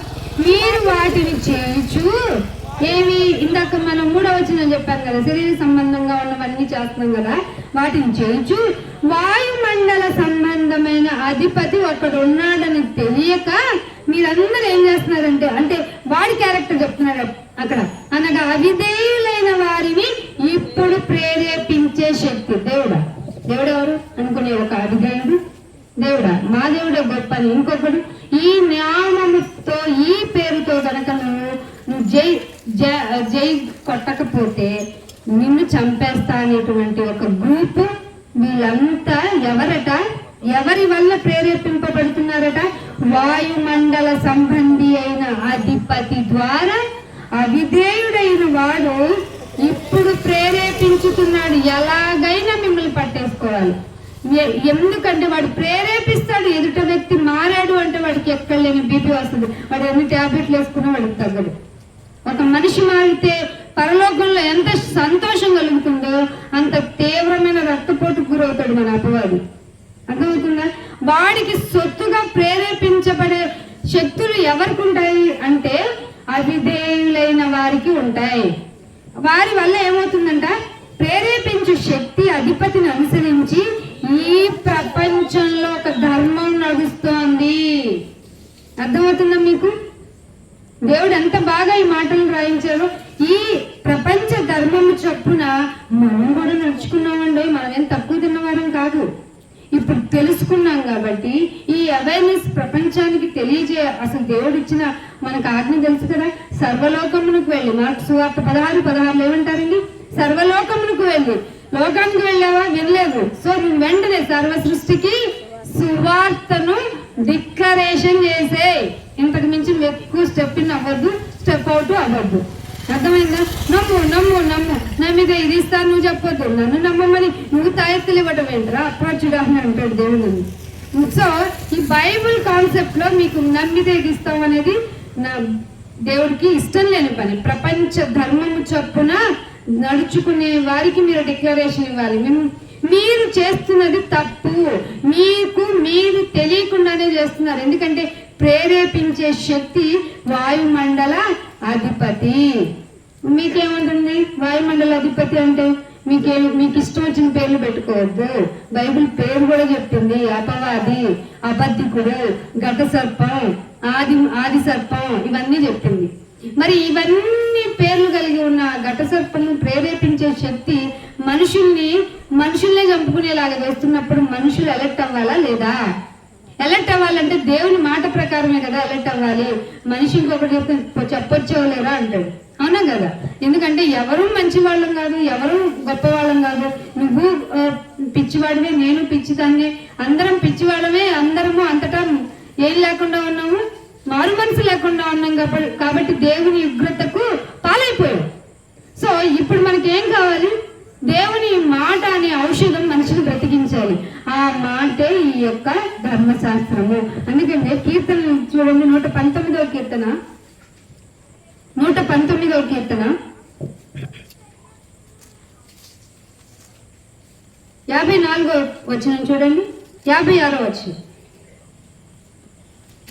మీరు వాటిని చేయించు ఏమి, ఇందాక మనం మూడో వచనం చెప్పాను కదా, శరీర సంబంధంగా ఉన్నవన్నీ చేస్తున్నాం కదా, వాటిని చేయించు వాయుమండల సంబంధమైన అధిపతి ఒకడు ఉన్నాడని తెలియక మీరందరూ ఏం చేస్తున్నారంటే, అంటే వాడి క్యారెక్టర్ చెప్తున్నాడు అక్కడ, అనగా అవిధేయులైన వారిని ఇప్పుడు ప్రేరేపించే శక్తి. దేవుడా, దేవుడెవరు అనుకునే ఒక అవిధేయుడు, దేవుడా మా దేవుడే గొప్ప అని ఇంకొకడు, ఈ నామముతో ఈ పేరుతో కనుక నువ్వు జై కొట్టకపోతే నిన్ను చంపేస్తా అనేటువంటి ఒక గ్రూప్. వీళ్ళంతా ఎవరట, ఎవరి వల్ల ప్రేరేపింపబడుతున్నారట, వాయుమండల సంబంధి అయిన అధిపతి ద్వారా అవిధేయుడైన వాడు ఇప్పుడు ప్రేరేపించుతున్నాడు. ఎలాగైనా మిమ్మల్ని పట్టేసుకోవాలి. ఎందుకంటే వాడు ప్రేరేపిస్తాడు. ఎదుట వ్యక్తి మారాడు అంటే వాడికి ఎక్కడ లేని బీపీ వస్తుంది. వాడు ఎన్ని టాబ్లెట్లు వేసుకున్నా వాడికి తగ్గదు. ఒక మనిషి మారితే పరలోకంలో ఎంత సంతోషం కలుగుతుందో అంత తీవ్రమైన రక్తపోటుకు గురవుతాడు మన అపవాది. అర్థమవుతుందా? వాడికి సొత్తుగా ప్రేరేపించబడే శక్తులు ఎవరికి ఉంటాయి అంటే అవిధేయులైన వారికి ఉంటాయి. వారి వల్ల ఏమవుతుందంట, ప్రేరేపించే శక్తి అధిపతిని అనుసరించి ఈ ప్రపంచంలో ఒక ధర్మం నడుస్తోంది. అర్థమవుతుందా మీకు? దేవుడు ఎంత బాగా ఈ మాటలు రాయించారు. ఈ ప్రపంచ ధర్మము చొప్పున మనం కూడా నడుచుకున్నామండి. మనమేం తక్కువ తిన్నవారం కాదు. ఇప్పుడు తెలుసుకున్నాం కాబట్టి ఈ అవేర్నెస్ ప్రపంచానికి అసలు దేవుడు ఇచ్చిన మనకు ఆజ్ఞ తెలుసు కదా, సర్వలోకమునకు వెళ్ళి, మార్కు సువార్త 16:16 ఏమంటారండి, సర్వలోకమునకు వెళ్ళి. లోకానికి వెళ్ళావా? వెళ్ళలేదు. సో నువ్వు వెంటనే సర్వ సృష్టికి సువార్తను డిక్లరేషన్ చేసే. ఇంతకు మించి ఎక్కువ స్టెప్ ఇన్ అవ్వద్దు, స్టెప్ అవుట్ అవ్వద్దు. అర్థమైందా? నమ్ము నమ్ము నమ్ము, నా మీద ఇది ఇస్తాను నువ్వు చెప్పొద్దు, నన్ను నమ్మమని నువ్వు తాయెత్తులు ఇవ్వటం ఏంటరా, అప్రోచుడా అని అంటాడు దేవుడు. సో ఈ బైబుల్ కాన్సెప్ట్ లో మీకు నమ్మితే ఇది ఇస్తాం అనేది నా దేవుడికి ఇష్టం లేని పని. ప్రపంచ ధర్మము చొప్పున నడుచుకునే వారికి మీరు డిక్లరేషన్ ఇవ్వాలి. మీరు చేస్తున్నది తప్పు, మీరు తెలియకుండానే చేస్తున్నారు. ఎందుకంటే ప్రేరేపించే శక్తి వాయుమండల అధిపతి. మీకేమంటుంది వాయుమండల అధిపతి అంటే? మీకు ఇష్టం వచ్చిన పేర్లు పెట్టుకోవద్దు. బైబిల్ పేరు కూడా చెప్తుంది. అపవాది, అబద్ధికుడు, ఘట సర్పం, ఆది సర్పం, ఇవన్నీ చెప్తుంది. మరి ఇవన్నీ పేర్లు కలిగి ఉన్న ఘట సర్పంను ప్రేరేపించే శక్తి మనుషుల్నే చంపుకునేలాగా వేస్తున్నప్పుడు మనుషులు ఎలక్ట్ అవ్వాలా లేదా? ఎలక్ట్ అవ్వాలంటే దేవుని మాట ప్రకారమే కదా ఎలక్ట్ అవ్వాలి. మనిషి ఇంకొకటి చెప్పొచ్చేవలేరా అంటాడు. అవునా కదా? ఎందుకంటే ఎవరు మంచి వాళ్ళం కాదు, ఎవరు గొప్ప వాళ్ళం కాదు. నువ్వు పిచ్చివాడివే, నేను పిచ్చిదాన్ని, అందరం పిచ్చివాళ్ళమే. అందరము అంతటా ఏం లేకుండా ఉన్నాము, మారు మనసు లేకుండా ఉన్నాం. కాబట్టి దేవుని ఉగ్రతకు పాలైపోయాం. సో ఇప్పుడు మనకి ఏం కావాలి? దేవుని మాట అనే ఔషధం మనిషిని బ్రతికించాలి. ఆ మాటే ఈ యొక్క ధర్మశాస్త్రము. అందుకంటే కీర్తన చూడండి, 119వ కీర్తన 119వ కీర్తన 54వ వచనం చూడండి, 56వ వచనం.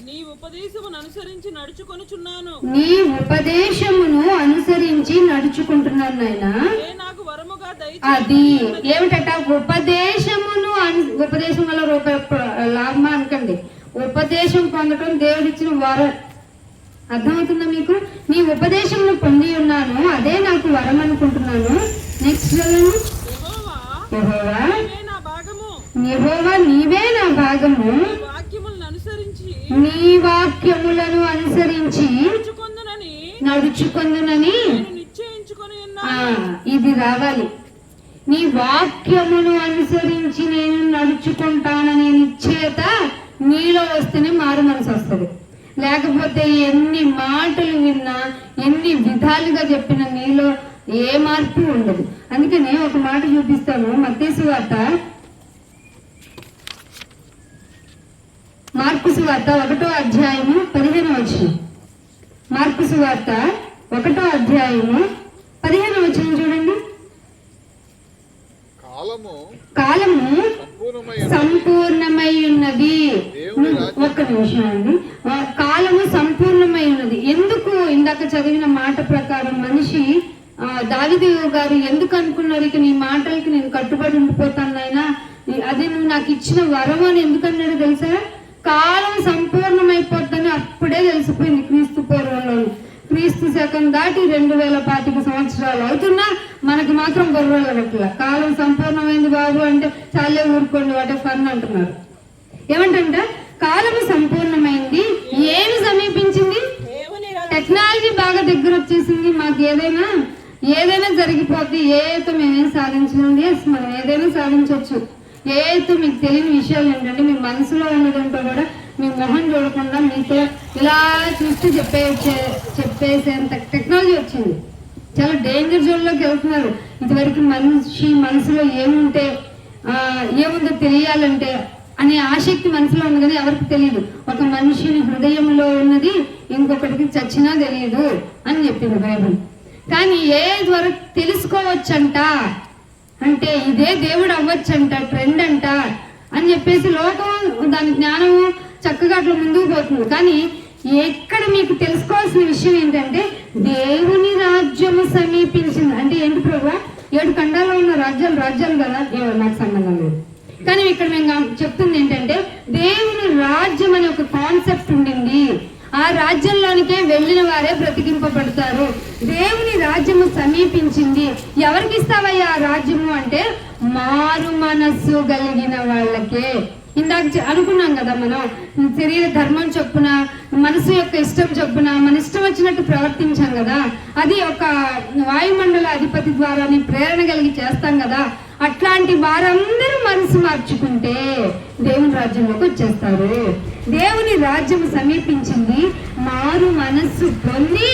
నీ ఉపదేశమును అనుసరించి నడుచుకొనుచున్నాను. నీ ఉపదేశమును అనుసరించి నడుచుకుంటున్నాను నాయనా. అది ఏమిటట? ఉపదేశం వల్ల లాభమా అనకండి. ఉపదేశం పొందడం దేవుడిచ్చిన వరం. అర్థమవుతుందా మీకు? నీ ఉపదేశమును పొంది ఉన్నాను, అదే నాకు వరం అనుకుంటున్నాను. నెక్స్ట్ యెహోవా నీవే నా భాగము, నీ వాక్యములను అనుసరించి నడుచుకొందునని నేను నిశ్చయించుకొని ఉన్నాను. ఇది రావాలి. నీ వాక్యమును అనుసరించి నేను నడుచుకుంటాననే నిశ్చయత నీలో వస్తేనే మారు మనసు వస్తుంది. లేకపోతే ఎన్ని మాటలు విన్నా, ఎన్ని విధాలుగా చెప్పినా నీలో ఏ మార్పు ఉండదు. అందుకనే ఒక మాట చూపిస్తాను. మత్తయి సువార్త, మార్కు సువార్త 1వ అధ్యాయము 15వ వచనం. మార్కు సువార్త 1వ అధ్యాయము 15వ వచనం చూడండి. కాలము సంపూర్ణమై ఉన్నది. ఒక్క నిమిషం అండి. కాలము సంపూర్ణమై ఉన్నది. ఎందుకు? ఇందాక చదివిన మాట ప్రకారం మనిషి దావీదు గారు ఎందుకు అనుకున్నారు, ఇక నీ మాటలకి నేను కట్టుబడి ఉండిపోతాను నాయనా, అది నువ్వు నాకు ఇచ్చిన వరం అని ఎందుకన్నాడు తెలుసా? కాలం సంపూర్ణమైపోతుందని అప్పుడే తెలిసిపోయింది క్రీస్తు పూర్వంలో. క్రీస్తు శకం దాటి 2025 సంవత్సరాలు అవుతున్నా మనకి మాత్రం బొర్రల కాలం సంపూర్ణమైంది బాబు అంటే చాలే ఊరుకోండి వాటే ఫన్ అంటున్నారు. ఏమంటే కాలము సంపూర్ణమైంది. ఏమి సమీపించింది? టెక్నాలజీ బాగా దగ్గర వచ్చేసింది. మాకు ఏదైనా జరిగిపోద్ది. ఏతో మేమేం సాధించలేండి. మనం ఏదైనా సాధించవచ్చు. ఏతో మీకు తెలియని విషయాలు ఏంటంటే, మీ మనసులో ఉన్నదంటో కూడా మీ మొహం చూడకుండా మీతో ఇలా చూస్తూ చెప్పేసేంత టెక్నాలజీ వచ్చింది. చాలా డేంజర్ జోన్లోకి వెళ్తున్నారు. ఇదివరకు మనిషి మనసులో ఏముందో తెలియాలంటే అనే ఆసక్తి మనసులో ఉంది, కానీ ఎవరికి తెలియదు. ఒక మనిషిని హృదయంలో ఉన్నది ఇంకొకటికి చచ్చినా తెలియదు అని చెప్పింది బైబిల్. కానీ ఏది వరకు తెలుసుకోవచ్చంట అంటే ఇదే దేవుడు అవ్వచ్చంట, ట్రెండ్ అంట అని చెప్పేసి లోకం దాని జ్ఞానము చక్కగా అట్లా ముందుకు పోతుంది. కానీ ఎక్కడ మీకు తెలుసుకోవాల్సిన విషయం ఏంటంటే, దేవుని రాజ్యము సమీపించింది. అంటే ఏంటి ప్రభు? 7 ఖండాల్లో ఉన్న రాజ్యాలు కదా, నాకు సంబంధం లేదు. కానీ ఇక్కడ మేము చెప్తుంది ఏంటంటే, దేవుని రాజ్యం అనే ఒక కాన్సెప్ట్ ఉండింది. ఆ రాజ్యంలోనికే వెళ్ళిన వారే బ్రతికింపబడతారు. దేవుని రాజ్యము సమీపించింది. ఎవరికి ఇస్తావయ్యా ఆ రాజ్యము అంటే, మారు మనస్సు కలిగిన వాళ్ళకే. ఇందాక అనుకున్నాం కదా, మనం శరీర ధర్మం చొప్పున, మనసు యొక్క ఇష్టం చొప్పున మన ఇష్టం వచ్చినట్టు ప్రవర్తించాం కదా, అది ఒక వాయుమండల అధిపతి ద్వారా ప్రేరణ కలిగి చేస్తాం కదా. అట్లాంటి వారందరూ మనసు మార్చుకుంటే దేవుని రాజ్యంలోకి వచ్చేస్తారు. దేవుని రాజ్యం సమీపించింది. మారు మనస్సు పొంది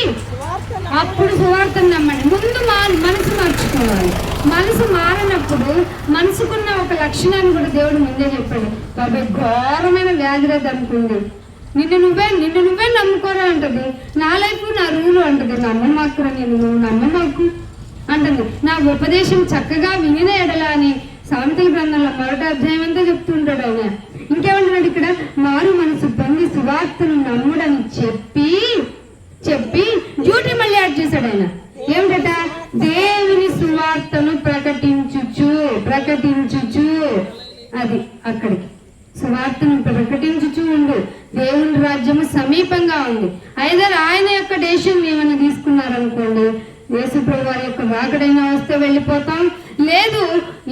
అప్పుడు సువార్తను నమ్మండి. ముందు మనసు మార్చుకోవాలి. మనసు మారినప్పుడు మనసుకున్న ఒక లక్షణాన్ని కూడా దేవుడు ముందే చెప్పాడు. బాబాయ్ ఘోరమైన వ్యాధిరేది అనుకుంది, నిన్ను నువ్వే నమ్ముకోరా అంటది. నా లైఫ్ నా రూలు అంటది. నమ్మమాకురా, నువ్వు నమ్మమాకు అంటుంది. నా ఉపదేశం చక్కగా వినిన ఎడల అని సామెతల గ్రంథంలో 1వ అధ్యాయం అంతా చెప్తుంటాడు ఆయన. ఇంకేమంటున్నాడు ఇక్కడ? మారు మనసు పొంది సువార్తను నమ్ముడని చెప్పి డ్యూటీ మళ్ళీ యాడ్ చేశాడు ఆయన. ఏమిటట? దేవుని సువార్తను ప్రకటించుచు అది అక్కడికి సువార్తను ప్రకటించుచు ఉండు. దేవుని రాజ్యము సమీపంగా ఉంది. ఐదర్ ఆయన యొక్క డెసిషన్ ఏమైనా తీసుకున్నారనుకోండి, యేసుప్రభు వారి యొక్క వాకడైనా వస్తే వెళ్ళిపోతాం. లేదు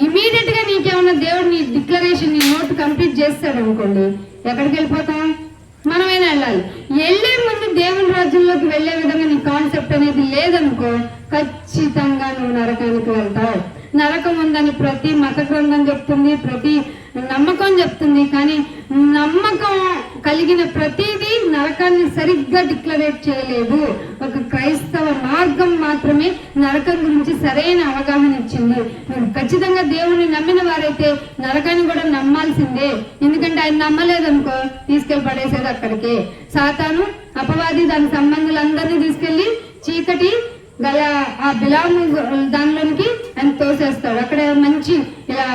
ఇమీడియట్ గా నీకేమన్నా దేవుడు నీ డిక్లరేషన్, నీ నోట్ కంప్లీట్ చేస్తాడు అనుకోండి, ఎక్కడికి వెళ్ళిపోతాం? మనమైనా వెళ్ళాలి. వెళ్ళే ముందు దేవుని రాజ్యంలోకి వెళ్లే విధంగా నీ కాన్సెప్ట్ అనేది లేదనుకో, ఖచ్చితంగా నువ్వు నరకానికి వెళ్తావు. నరకం ఉందని ప్రతి మత గ్రంథం చెప్తుంది, ప్రతి నమ్మకం చెప్తుంది. కానీ నమ్మకం కలిగిన ప్రతిదీ నరకాన్ని సరిగ్గా డిక్లరేట్ చేయలేదు. ఒక క్రైస్తవ మార్గం మాత్రమే నరకం గురించి సరైన అవగాహన ఇచ్చింది. మీరు ఖచ్చితంగా దేవుని నమ్మిన వారైతే నరకాన్ని కూడా నమ్మాల్సిందే. ఎందుకంటే ఆయన నమ్మలేదనుకో తీసుకెళ్లి పడేసేది అక్కడికే. సాతాను అపవాది దాని సంబంధులందరినీ తీసుకెళ్లి చీకటి గల ఆ బిలాము దానిలోనికి ఆయన తోసేస్తాడు. అక్కడ మంచి ఇలా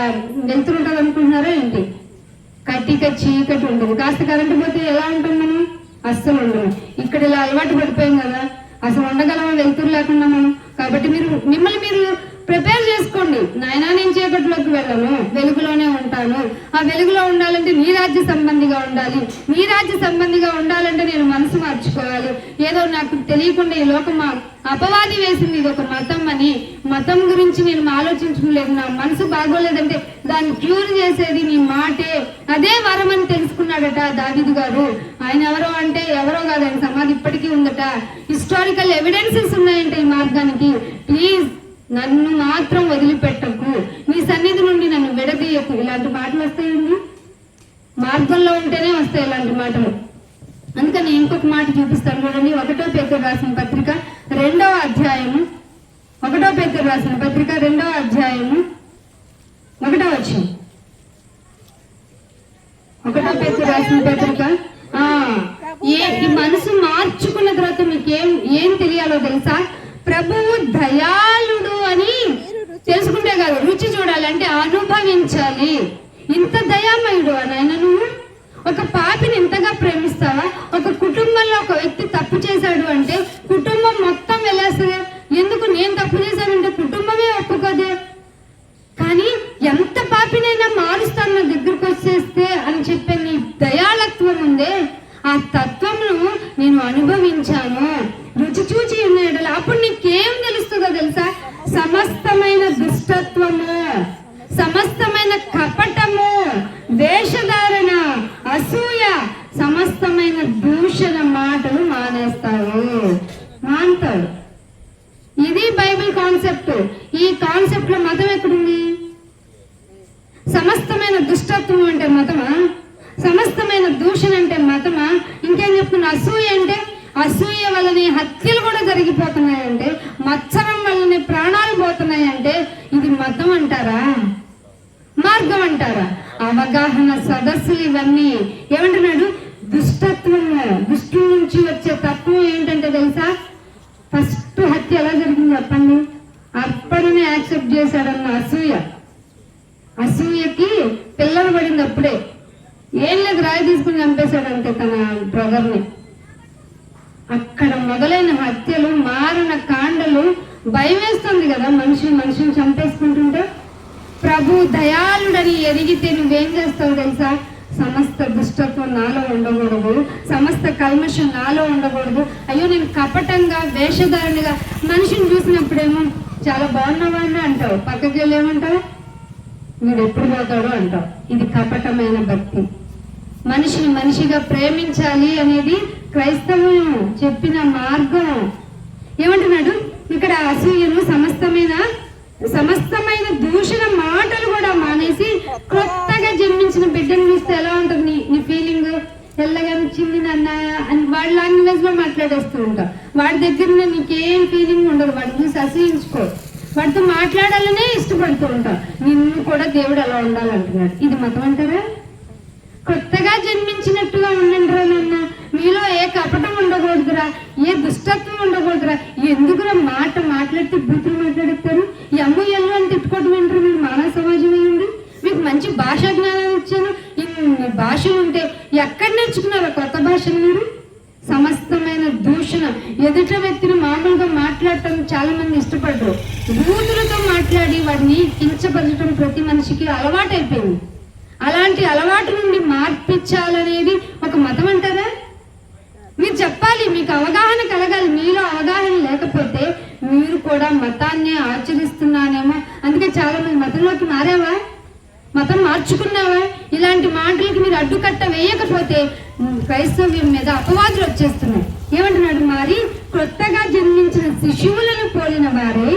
వెళ్తుంటది అనుకుంటున్నారా ఏంటి? కట్టిగా చీకటి ఉంటుంది. కాస్త కరెంటు పోతే ఎలా ఉంటాం మనం? అస్సలు ఉండము. ఇక్కడ ఇలా అలవాటు పడిపోయాం కదా, అసలు ఉండగలమా వెళ్తురు లేకుండా మనం? కాబట్టి మిమ్మల్ని మీరు ప్రిపేర్ చేసుకోండి. నాయనా నేను చీకట్లోకి వెళ్ళను, వెలుగులోనే ఉంటాను. ఆ వెలుగులో ఉండాలంటే నీ రాజ్య సంబంధిగా ఉండాలి. నీ రాజ్య సంబంధిగా ఉండాలంటే నేను మనసు మార్చుకోవాలి. ఏదో నాకు తెలియకుండా ఈ లోకం అపవాది వేసింది ఇది ఒక మతం అని, మతం గురించి నేను ఆలోచించడం లేదు. నా మనసు బాగోలేదంటే దాన్ని క్యూర్ చేసేది నీ మాటే, అదే వరం అని తెలుసుకున్నాడట దావీదు గారు. ఆయన ఎవరో అంటే ఎవరో కాదు, ఆయన సమాధి ఇప్పటికీ ఉందట. హిస్టారికల్ ఎవిడెన్సెస్ ఉన్నాయంట ఈ మార్గానికి. ప్లీజ్ నన్ను మాత్రం వదిలిపెట్టకు, నీ సన్నిధి నుండి నన్ను విడదీయకు. ఇలాంటి మాటలు వస్తాయండి, మార్గంలో ఉంటేనే వస్తాయి ఇలాంటి మాటలు. అందుకని ఇంకొక మాట చూపిస్తాను చూడండి. 1 పేతురు రాసిన పత్రిక 2వ అధ్యాయము, 1 పేతురు రాసిన పత్రిక 2వ అధ్యాయము 1వ వచనం. 1 పేతురు రాసిన పత్రిక ఈ మనసు మార్చుకున్న తర్వాత మీకు ఏం తెలియాలో తెలుసా? ప్రభువు దయాళుడు అని తెలుసుకుంటే కాదు, రుచి చూడాలంటే అనుభవించాలి. ఇంత దయామయుడు నాయన నువ్వు. ఒక పాపిని ఇంతగా ప్రేమిస్తావా? ఒక కుటుంబంలో ఒక వ్యక్తి తప్పు చేశాడు అంటే కుటుంబం మొత్తం వెళ్ళేస్తుంది. ఎందుకు? నేను తప్పు చేశానంటే కుటుంబమే ఒప్పుకోదే. కానీ ఎంత పాపినైనా మారుస్తాను నా దగ్గరకు వచ్చేస్తే అని చెప్పే నీ దయాళత్వం ఉందే, ఆ తత్వమును నేను అనుభవించాను, రుచి చూచి ఉన్నాడు. అప్పుడు నీకేం తెలుస్తుందో తెలుసా? సమస్తమైన దుష్టత్వము, సమస్తమైన కపటము, వేషధారణ, అసూయ, సమస్తమైన దూషణ మాటలు మానేస్తాడు. ఇది బైబిల్ కాన్సెప్ట్. ఈ కాన్సెప్ట్ లో మతం ఎక్కడుంది? సమస్తమైన దుష్టత్వం అంటే మతమా? సమస్తమైన దూషణ అంటే మతమా? ఇంకేం చెప్తున్నా? అసూయ అంటే అసూయ వల్లనే హత్యలు కూడా జరిగిపోతున్నాయంటే, మత్సరం వల్లనే ప్రాణాలు పోతున్నాయంటే ఇది మతం అంటారా? మార్గం అంటారా? అవగాహన సదస్సులు ఇవన్నీ. ఏమంటున్నాడు? దుష్టత్వము, దుష్టు నుంచి వచ్చే తత్వం ఏంటంటే తెలుసా? ఫస్ట్ హత్య ఎలా జరిగింది చెప్పండి? అప్పుడనే యాక్సెప్ట్ చేశాడన్న అసూయ. అసూయకి పిల్లలు పడింది అప్పుడే. ఏం లేదు, రాయి తీసుకుని చంపేశాడంటే తన బ్రదర్ని. అక్కడ మొదలైన హత్యలు, మారణ కాండలు. భయం వేస్తుంది కదా మనిషిని చంపేసుకుంటుంటే. ప్రభు దయాళుడని ఎరిగితే నువ్వేం చేస్తావు తెలుసా? సమస్త దుష్టత్వం నాలో ఉండకూడదు, సమస్త కల్మషం నాలో ఉండకూడదు. అయ్యో నేను కపటంగా వేషధారణగా మనిషిని చూసినప్పుడేమో చాలా బాగున్నావా అని అంటావు, పక్కకి వెళ్ళేమంటావు వీడు ఎప్పుడు పోతాడు అంటావు. ఇది కపటమైన భక్తి. మనిషిని మనిషిగా ప్రేమించాలి అనేది క్రైస్తవం చెప్పిన మార్గం. ఏమంటున్నాడు ఇక్కడ? అసూయను, సమస్తమైన దూషణ మాటలు కూడా మానేసి కొత్తగా జన్మించిన బిడ్డను చూస్తే ఎలా ఉంటుంది నీ ఫీలింగ్? తెల్లగా చిన్ని నాన్న అని వాడి లాంగ్వేజ్ లో మాట్లాడేస్తూ ఉంటావు. వాడి దగ్గర నీకేం ఫీలింగ్ ఉండదు. వాడిని చూసి అసహించుకో, వాడితో మాట్లాడాలనే ఇష్టపడుతూ ఉంటావు. నిన్ను కూడా దేవుడు అలా ఉండాలంటున్నాడు. ఇది మతం అంటారా? కొత్తగా జన్మించినట్టుగా ఉండండిరా నాన్న. మీలో ఏ కపటం ఉండకూడదురా, ఏ దుష్టత్వం ఉండకూడదురా. ఎందుకురా మాట్లాడితే బూతులు మాట్లాడతారు? ఎమ్ము ఎల్లు అని తిట్టుకోవడం ఏంటారు? మీరు మానవ సమాజం అయ్యింది. మీకు మంచి భాషా జ్ఞానం ఇచ్చాను, ఇన్ని భాషలు ఉంటే ఎక్కడ నేర్చుకున్నారా కొత్త భాషలు మీరు? సమస్తమైన దూషణ. ఎదుట వ్యక్తిని మామూలుగా మాట్లాడటం చాలా మంది ఇష్టపడరు. బూతులతో మాట్లాడి వాడిని కించపరచడం ప్రతి మనిషికి అలవాటైపోయింది. అలాంటి అలవాటు నుండి మార్పించాలనేది ఒక మతం అంటారా? మీరు చెప్పాలి, మీకు అవగాహన కలగాలి. మీలో అవగాహన లేకపోతే మీరు కూడా మతాన్ని ఆచరిస్తున్నానేమో. అందుకే చాలా మంది మతంలోకి మారావా, మతం మార్చుకున్నావా? ఇలాంటి మాటలకి మీరు అడ్డుకట్ట వేయకపోతే క్రైస్తవ్యం మీద అపవాదులు వచ్చేస్తున్నాయి. ఏమంటున్నాడు? మరి కొత్తగా జన్మించిన శిశువులను పోలిన వారే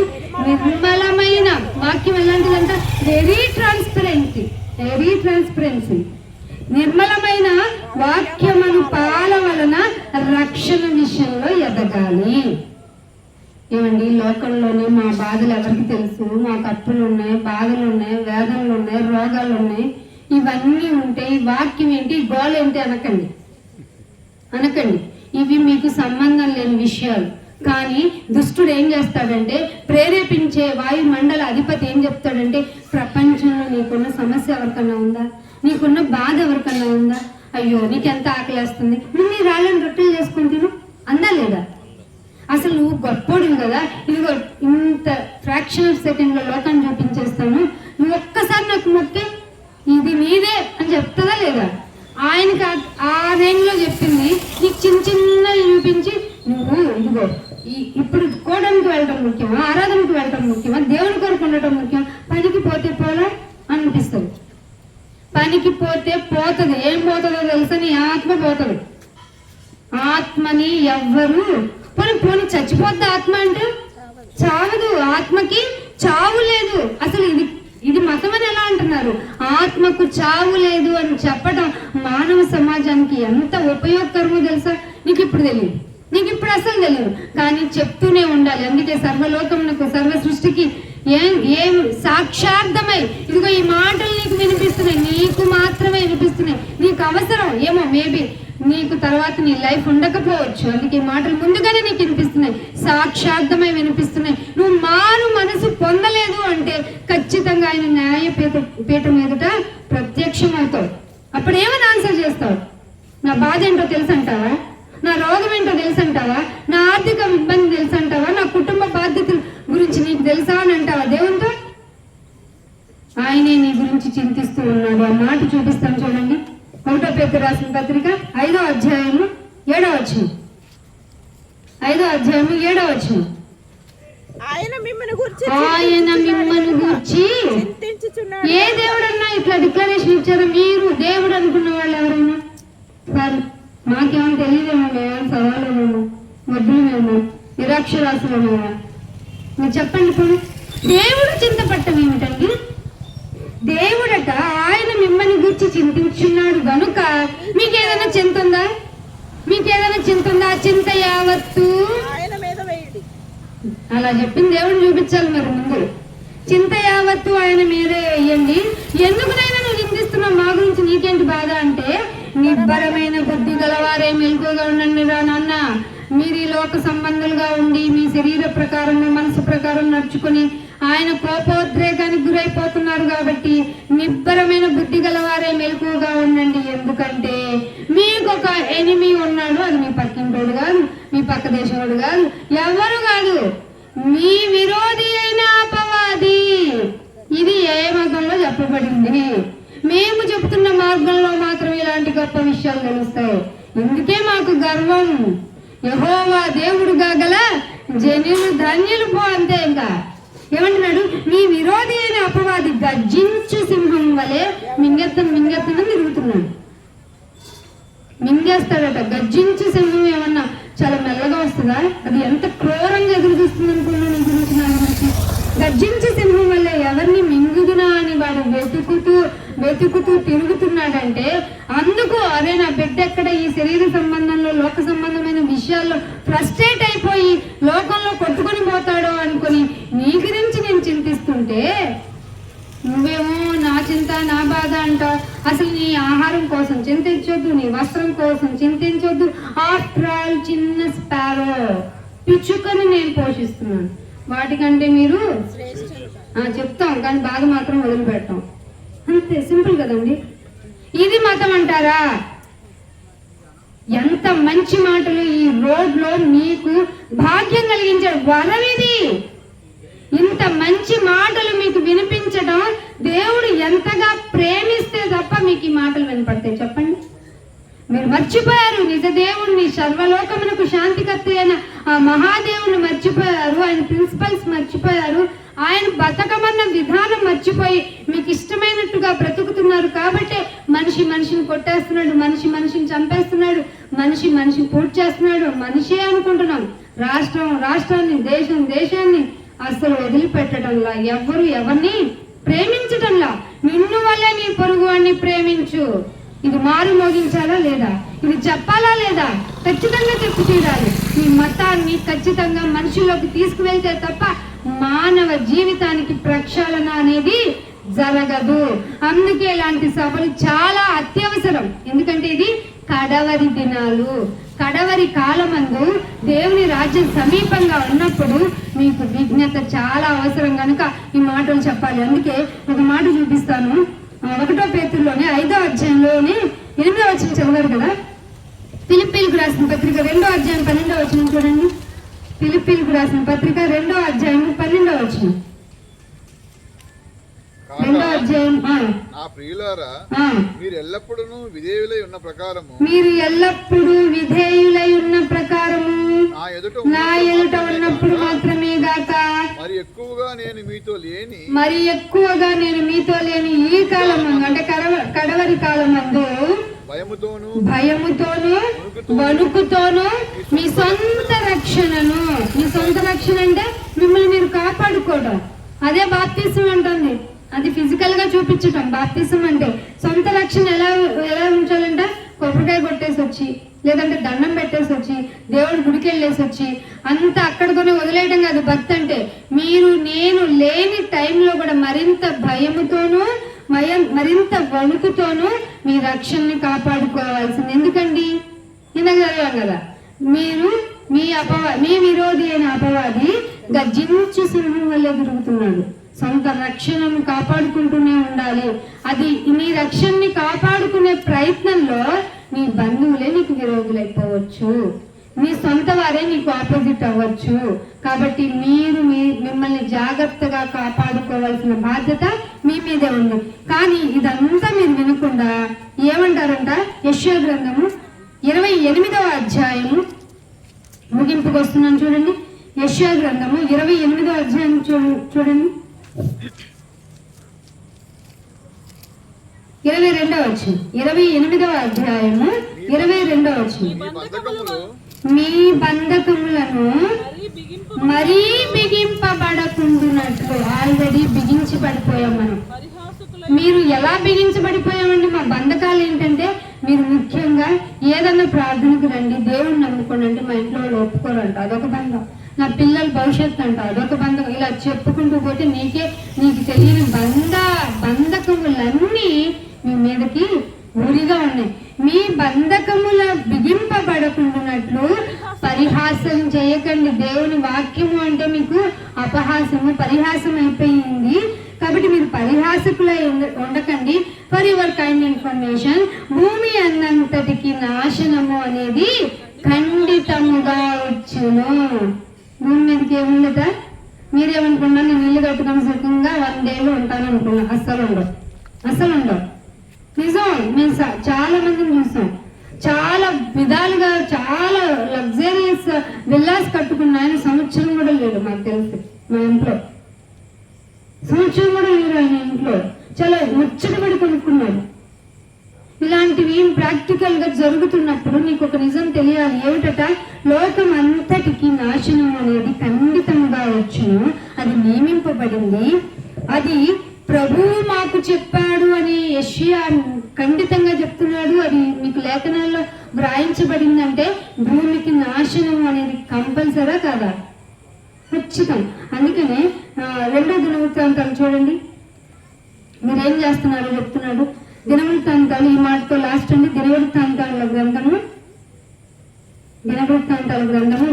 నిర్మలమైన వాక్యం ఎలాంటిదంట? Very transparency. నిర్మలమైన వాక్యమును పాల వలన రక్షణ విషయంలో ఎదగాలి. ఏమండి, లోకంలోనే మా బాధలు ఎవరికి తెలుసు? మాకు అప్పులు ఉన్నాయి, బాధలు ఉన్నాయి, వేదనలు ఉన్నాయి, రోగాలు ఉన్నాయి. ఇవన్నీ ఉంటే ఈ వాక్యం ఏంటి, గోల్ ఏంటి అనకండి. ఇవి మీకు సంబంధం లేని విషయాలు. కానీ దుష్టుడు ఏం చేస్తాడంటే, ప్రేరేపించే వాయుమండల అధిపతి ఏం చెప్తాడంటే, ప్రపంచంలో నీకున్న సమస్య ఎవరికన్నా ఉందా? నీకున్న బాధ ఎవరికన్నా ఉందా? అయ్యో నీకెంత ఆకలేస్తుంది, నువ్వు నీ రాళ్ళని రొట్టెలు చేసుకుని తిను అందా లేదా? అసలు నువ్వు గొప్పోడివి కదా, ఇదిగో ఇంత ఫ్రాక్షన్ ఆఫ్ సెకండ్లో లోకాన్ని చూపించేస్తాను, నువ్వు ఒక్కసారి నాకు మొక్కే ఇది నీదే అని చెప్తుందా లేదా? ఆయనకి ఆ రేంజ్లో చెప్పింది, నీకు చిన్న చిన్నవి చూపించి నువ్వు ఇదిగో ఇప్పుడు కోడానికి వెళ్ళటం ముఖ్యమా, ఆరాధనకు వెళ్ళటం ముఖ్యమా, దేవుని కొరకు ఉండటం ముఖ్యం, పనికి పోతే పోలా అనిపిస్తుంది. పనికి పోతే పోతుంది, ఏం పోతుందో తెలుసా? నీ ఆత్మ పోతుంది. ఆత్మని ఎవ్వరు పోనీ చచ్చిపోద్ది ఆత్మ అంటే చావదు, ఆత్మకి చావు లేదు. అసలు ఇది మతం అని ఎలా అంటున్నారు? ఆత్మకు చావు లేదు అని చెప్పడం మానవ సమాజానికి ఎంత ఉపయోగకరమో తెలుసా? నీకు ఇప్పుడు తెలియదు, నీకు ఇప్పుడు అసలు తెలియదు, కానీ చెప్తూనే ఉండాలి. అందుకే సర్వలోకమునకు సర్వ సృష్టికి ఏం సాక్షార్థమై ఇదిగో ఈ మాటలు నీకు వినిపిస్తున్నాయి, నీకు మాత్రమే వినిపిస్తున్నాయి. నీకు అవసరం ఏమో, మేబీ నీకు తర్వాత నీ లైఫ్ ఉండకపోవచ్చు, అందుకే ఈ మాటలు ముందుగానే నీకు వినిపిస్తున్నాయి, సాక్షార్థమై వినిపిస్తున్నాయి. నువ్వు మారు మనసు పొందలేదు అంటే ఖచ్చితంగా ఆయన న్యాయపీఠం ఎదుట ప్రత్యక్షం అవుతావు. అప్పుడు ఏమని ఆన్సర్ చేస్తావు? నా బాధ ఏంటో తెలుసంటావా? నా రోగం ఏంటో తెలుసంటావా? నా ఆర్థిక ఇబ్బంది తెలుసంటావా? నా కుటుంబ బాధ్యతల గురించి నీకు తెలుసా అని అంటావా దేవునితో? ఆయనే నీ గురించి చింతిస్తూ ఉన్నాడు. ఆ మాట చూపిస్తాను చూడండి. 1 పేతురు రాసిన పత్రిక 5వ అధ్యాయము 7వ వచనం. 5వ అధ్యాయము 7వ వచనం. ఆయన మిమ్మల్ని గూర్చి ఏ దేవుడన్నా ఇట్లా డిక్లరేషన్ ఇచ్చారో? మీరు దేవుడు అనుకున్న వాళ్ళు ఎవరైనా? సార్ మాకేమో తెలియదేమో, మేము చదవలేమేమో, వద్దులేమో, నిరక్షరాసులేమో, మీరు చెప్పండి. పోనీ దేవుడు చింతపట్టం ఏమిటండి? దేవుడట ఆయన మిమ్మల్ని గురించి చింతించున్నాడు గనుక మీకేదైనా చింత ఉందా? మీకేదైనా చింత ఉందా? చింత యావత్తు ఆయన మీద వేయండి. అలా చెప్పింది దేవుడు చూపించాలి. మరి ముందు చింత యావత్తు ఆయన మీదే వేయండి. ఎందుకునైనా నువ్వు చింతిస్తున్నావు మా గురించి, నీకేంటి బాధ అంటే, నిబ్బరమైన బుద్ధి గలవారే మెలకుగా ఉండండి రా నాన్న. మీరు ఈ లోక సంబంధులుగా ఉండి మీ శరీర ప్రకారం మీ మనసు ప్రకారం నడుచుకుని ఆయన కోపోద్రేకానికి గురైపోతున్నారు కాబట్టి నిబ్బరమైన బుద్ధి గలవారే మెలకుగా ఉండండి. ఎందుకంటే మీకు ఒక ఎనిమి ఉన్నాడు, అది మీ పక్కింటోడు కాదు, మీ పక్క దేశంలోడు కాదు, ఎవరు కాదు, మీ విరోధి అయిన అపవాది. ఇది ఏ మతంలో చెప్పబడింది? మేము చెప్తున్న మార్గంలో మాత్రం ఇలాంటి గొప్ప విషయాలు తెలుస్తాయి. ఇందుకే మాకు గర్వం. యెహోవా దేవుడుగా గల జనులు ధన్యులు పో, అంతే. ఇంకా ఏమంటున్నాడు? మీ విరోధి అయిన అపవాది గర్జించు సింహం వలె మింగెత్తని తిరుగుతున్నాడు. మింగేస్తాడట. గర్జించు సింహం ఏమన్నా చాలా మెల్లగా వస్తుందా? అది ఎంత క్రూరంగా ఎదురు చూస్తుంది అనుకున్నాను నీ గురించి, నా గురించి. గర్జించు సింహం వల్ల ఎవరిని మింగుదునా అని వాడు వెతుకుతూ తిరుగుతున్నాడంటే అందుకు అరే నా బిడ్డ ఎక్కడ ఈ శరీర సంబంధంలో లోక సంబంధమైన విషయాల్లో ఫ్రస్ట్రేట్ అయిపోయి లోకంలో కొట్టుకొని పోతాడో అనుకుని నీ గురించి నేను చింతిస్తుంటే నువ్వేమో నా చింత నా బాధ అంటావు. అసలు నీ ఆహారం కోసం చింతించొద్దు, నీ వస్త్రం కోసం చింతించొద్దు. ఆఫ్టర్ ఆల్ చిన్న స్పారో పిచ్చుకను నేను పోషిస్తున్నాను, వాటికంటే మీరు చెప్తాం కానీ బాధ మాత్రం వదిలిపెట్టాం. అంతే, సింపుల్ కదండి. ఇది మతం అంటారా? ఎంత మంచి మాటలు ఈ రోడ్లో నీకు భాగ్యం కలిగించే వరం ఇది. ఇంత మంచి మాటలు మీకు వినిపించడం దేవుడు ఎంతగా ప్రేమిస్తే తప్ప మీకు ఈ మాటలు వినపడతాయి చెప్పండి? మీరు మర్చిపోయారు నిజ దేవుణ్ణి, సర్వలోకమునకు శాంతికర్త అయిన ఆ మహాదేవుని మర్చిపోయారు, ఆయన ప్రిన్సిపల్స్ మర్చిపోయారు, ఆయన బతకమన్న విధానం మర్చిపోయి మీకు ఇష్టమైనట్టుగా బ్రతుకుతున్నారు. కాబట్టి మనిషిని కొట్టేస్తున్నాడు, మనిషిని చంపేస్తున్నాడు, మనిషిని పూర్తి చేస్తున్నాడు. మనిషే అనుకుంటున్నాం. రాష్ట్రాన్ని దేశాన్ని అసలు వదిలిపెట్టడంలా, ఎవరిని ప్రేమించటంలా. నిన్ను వల్లే నీ పొరుగు వాడిని ప్రేమించు. ఇది మారు మోగించాలా లేదా? ఇది చెప్పాలా లేదా? ఖచ్చితంగా చెప్పి తీరాలి. ఈ మతాన్ని ఖచ్చితంగా మనుషుల్లోకి తీసుకువెళ్తే తప్ప మానవ జీవితానికి ప్రక్షాళన అనేది జరగదు. అందుకే ఇలాంటి సభలు చాలా అత్యవసరం. ఎందుకంటే ఇది కడవరి దినాలు, కడవరి కాలమందు దేవుని రాజ్యం సమీపంగా ఉన్నప్పుడు మీకు విజ్ఞత చాలా అవసరం కనుక ఈ మాటలు చెప్పాలి. అందుకే ఒక మాట చూపిస్తాను. 1 పేతురులోనే 5వ అధ్యాయంలోనే 8వ వచనం చదివారు కదా. ఫిలిప్పీలకు రాసిన పత్రిక 2వ అధ్యాయం 12వ వచనం చూడండి. ఫిలిప్పీలకు రాసిన పత్రిక 2వ అధ్యాయం 12వ వచనం. 2వ అధ్యాయం. నా ప్రియులారా, మీరు ఎల్లప్పుడూ విధేయులై ఉన్న ప్రకారము నా ఎదుట ఉన్నప్పుడు మాత్రమే గాక మరి ఎక్కువగా నేను మీతో లేని ఈ కాలము అంటే కడవరి కాలమందు భయముతోను వణుకుతోను మీ సొంత రక్షణ అంటే మిమ్మల్ని మీరు కాపాడుకోవడం. అదే బాప్తిసం అంటుంది. అది ఫిజికల్ గా చూపించటం. బాప్తిసం అంటే సొంత రక్షణ ఎలా ఉంచాలంటే కొబ్బరికాయ కొట్టేసి వచ్చి, లేదంటే దండం పెట్టేసి వచ్చి, దేవుడి గుడికి వెళ్ళేసి వచ్చి అంతా అక్కడితోనే వదిలేయడం కాదు భక్తి అంటే. నేను లేని టైంలో కూడా మరింత భయముతోనూ మరింత వణుకుతోనూ మీ రక్షణని కాపాడుకోవాల్సింది. ఎందుకండి? ఇందాక చదివాం కదా, మీ విరోధి అయిన అపవాది గర్జించు సింహం వల్లే తిరుగుతున్నాడు. సొంత రక్షణను కాపాడుకుంటూనే ఉండాలి. అది నీ రక్షణని కాపాడుకునే ప్రయత్నంలో నీ బంధువులే నీకు విరోధులైపోవచ్చు, నీ సొంత వారే నీకు ఆపోజిట్ అవ్వచ్చు. కాబట్టి మిమ్మల్ని జాగ్రత్తగా కాపాడుకోవాల్సిన బాధ్యత మీ మీదే ఉంది. కానీ ఇదంతా మీరు వినకుండా ఏమంటారంట? యెషయా గ్రంథము 28వ అధ్యాయము ముగింపుకు వస్తున్నాను చూడండి. యెషయా గ్రంథము 28వ అధ్యాయం చూడండి. 22వ వచనం. 28వ అధ్యాయము 22వ వచనం. మీ బంధకములను మరీ బిగింపబడకుండునట్లు. ఆల్రెడీ బిగించి పడిపోయాం మనం. మీరు ఎలా బిగించబడిపోయామండి? మా బంధకాలు ఏంటంటే, మీరు ముఖ్యంగా ఏదన్నా ప్రార్థనకు రండి, దేవుడిని నమ్ముకోండి అంటే మా ఇంట్లో వాళ్ళు ఒప్పుకోరంట. అదొక బంధం. నా పిల్లల భవిష్యత్తు అంట, అదొక బంధం. ఇలా చెప్పుకుంటూ పోతే నీకు తెలియని బంధకములన్నీ మీ మీదకి ఊరిగా ఉన్నాయి. మీ బంధకముల బిగింపబడకుండానట్లు పరిహాసం చేయకండి. దేవుని వాక్యము అంటే మీకు అపహాసము, పరిహాసం అయిపోయింది. కాబట్టి మీరు పరిహాసకులై ఉండకండి. ఫర్ యువర్ కైండ్ ఇన్ఫర్మేషన్, భూమి అన్నంతటికి నాశనము అనేది ఖండితముగా వచ్చును. భూమి మీదకి ఏముందట? మీరేమనుకున్నా నేను ఇల్లు కట్టుకుని సుఖంగా 100 ఏళ్ళు ఉంటాను అనుకున్నా. అస్సలు ఉండవు. నిజం. మేము చాలా మందిని చూసాం. చాలా విధాలుగా చాలా లగ్జరియస్ విల్లాస్ కట్టుకున్న ఆయన సంవత్సరం కూడా లేడు. మాకు తెలిసి మా ఇంట్లో సంవత్సరం కూడా లేరు ఆయన ఇంట్లో. చాలా ముచ్చటపడి కొనుక్కున్నాడు. ఇలాంటివి ప్రాక్టికల్ గా జరుగుతున్నప్పుడు నీకు ఒక నిజం తెలియాలి. ఏమిటట? లోకం అంతటికి నాశనం అనేది ఖండితంగా వచ్చును. అది నియమింపబడింది. అది ప్రభువు మాకు చెప్పాడు అని యెషయా ఖండితంగా చెప్తున్నాడు. అది మీకు లేఖనాల్లో వ్రాయించబడిందంటే భూమికి నాశనం అనేది కంపల్సరా కాదా? ఖచ్చితం. అందుకనే 2వ దినవృత్తాంతాలు చూడండి. మీరేం చేస్తున్నారో చెప్తున్నాడు. దినవృత్తాంతాలు, ఈ మాటతో లాస్ట్ అండి. దినవృత్తాంతాల గ్రంథము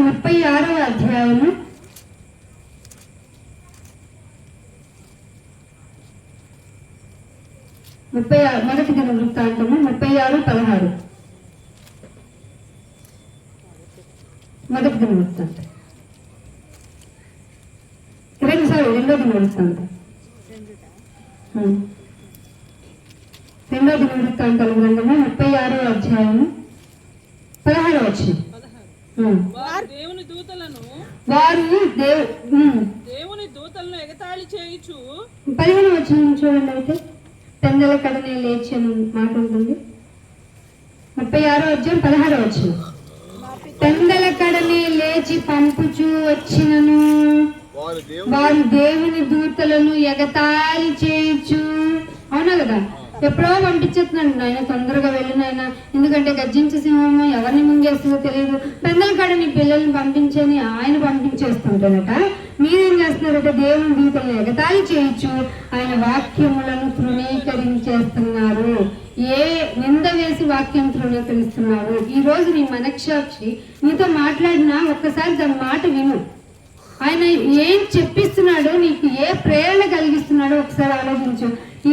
36వ అధ్యాయము 1వ దినవృత్తాంతము 36:16. 1వ దినవృత్తాంతం 2వ దినవృత్తాంతం 2వ దినవృత్తాంతాల గ్రంథము 36వ అధ్యాయము 16వ వచనం. దేవుని దూతలను ఎగతాళి చేయుచు 15వ వచనం చూడండి. అయితే పెందల కడనే లేచి అని మాట ఉంటుంది. 36వ అధ్యాయం 16వ వచనం. పెందల కడనే లేచి పంపుచూ వచ్చినను వారు దేవుని దూతలను ఎగతాళి చేయొచ్చు. అవునా కదా? ఎప్పుడో పంపించేస్తున్నాడు నాయన, తొందరగా వెళ్ళినాయన, ఎందుకంటే గర్జించే సింహము ఎవరిని ముంగేస్తుందో తెలియదు. పెద్దల కాడ నీ పిల్లల్ని పంపించని ఆయన పంపించేస్తుంటాడట. మీరేం చేస్తున్నారట? దేవుని దూతలను ఎగతాళి చేయొచ్చు, ఆయన వాక్యములను తృణీకరించేస్తున్నారు. ఏ నింద వేసి వాక్యం తృణీకరిస్తున్నారు. ఈ రోజు నీ మనక్షాక్షి నీతో మాట్లాడినా ఒక్కసారి దాని మాట విను. ఆయన ఏం చెప్పిస్తున్నాడో, నీకు ఏ ప్రేరణ కలిగిస్తున్నాడో ఒకసారి ఆలోచించు.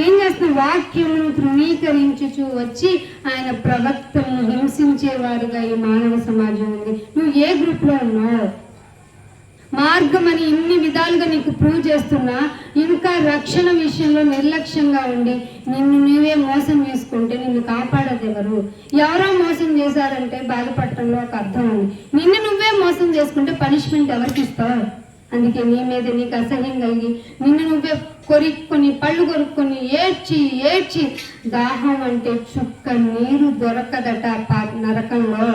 ఏం చేస్తున్న? వాక్యమును తృణీకరించుచు వచ్చి ఆయన ప్రవక్తలను హింసించేవారుగా ఈ మానవ సమాజం ఉంది. నువ్వు ఏ గ్రూప్ లో ఉన్నావు? మార్గం అని ఇన్ని విధాలుగా నీకు ప్రూవ్ చేస్తున్నా ఇంకా రక్షణ విషయంలో నిర్లక్ష్యంగా ఉండి నిన్ను నువ్వే మోసం చేసుకుంటే నిన్ను కాపాడేది ఎవరు? ఎవరో మోసం చేశారంటే బాధపడటంలో ఒక అర్థం ఉంది. నిన్ను నువ్వే మోసం చేసుకుంటే పనిష్మెంట్ ఎవరికి ఇస్తావు? అందుకే నీ మీద నీకు అసహ్యం కలిగి నిన్ను నువ్వే కొరుక్కొని పళ్ళు కొరుక్కొని ఏడ్చి ఏడ్చి దాహం అంటే చుక్క నీరు దొరకదట నరకంలో.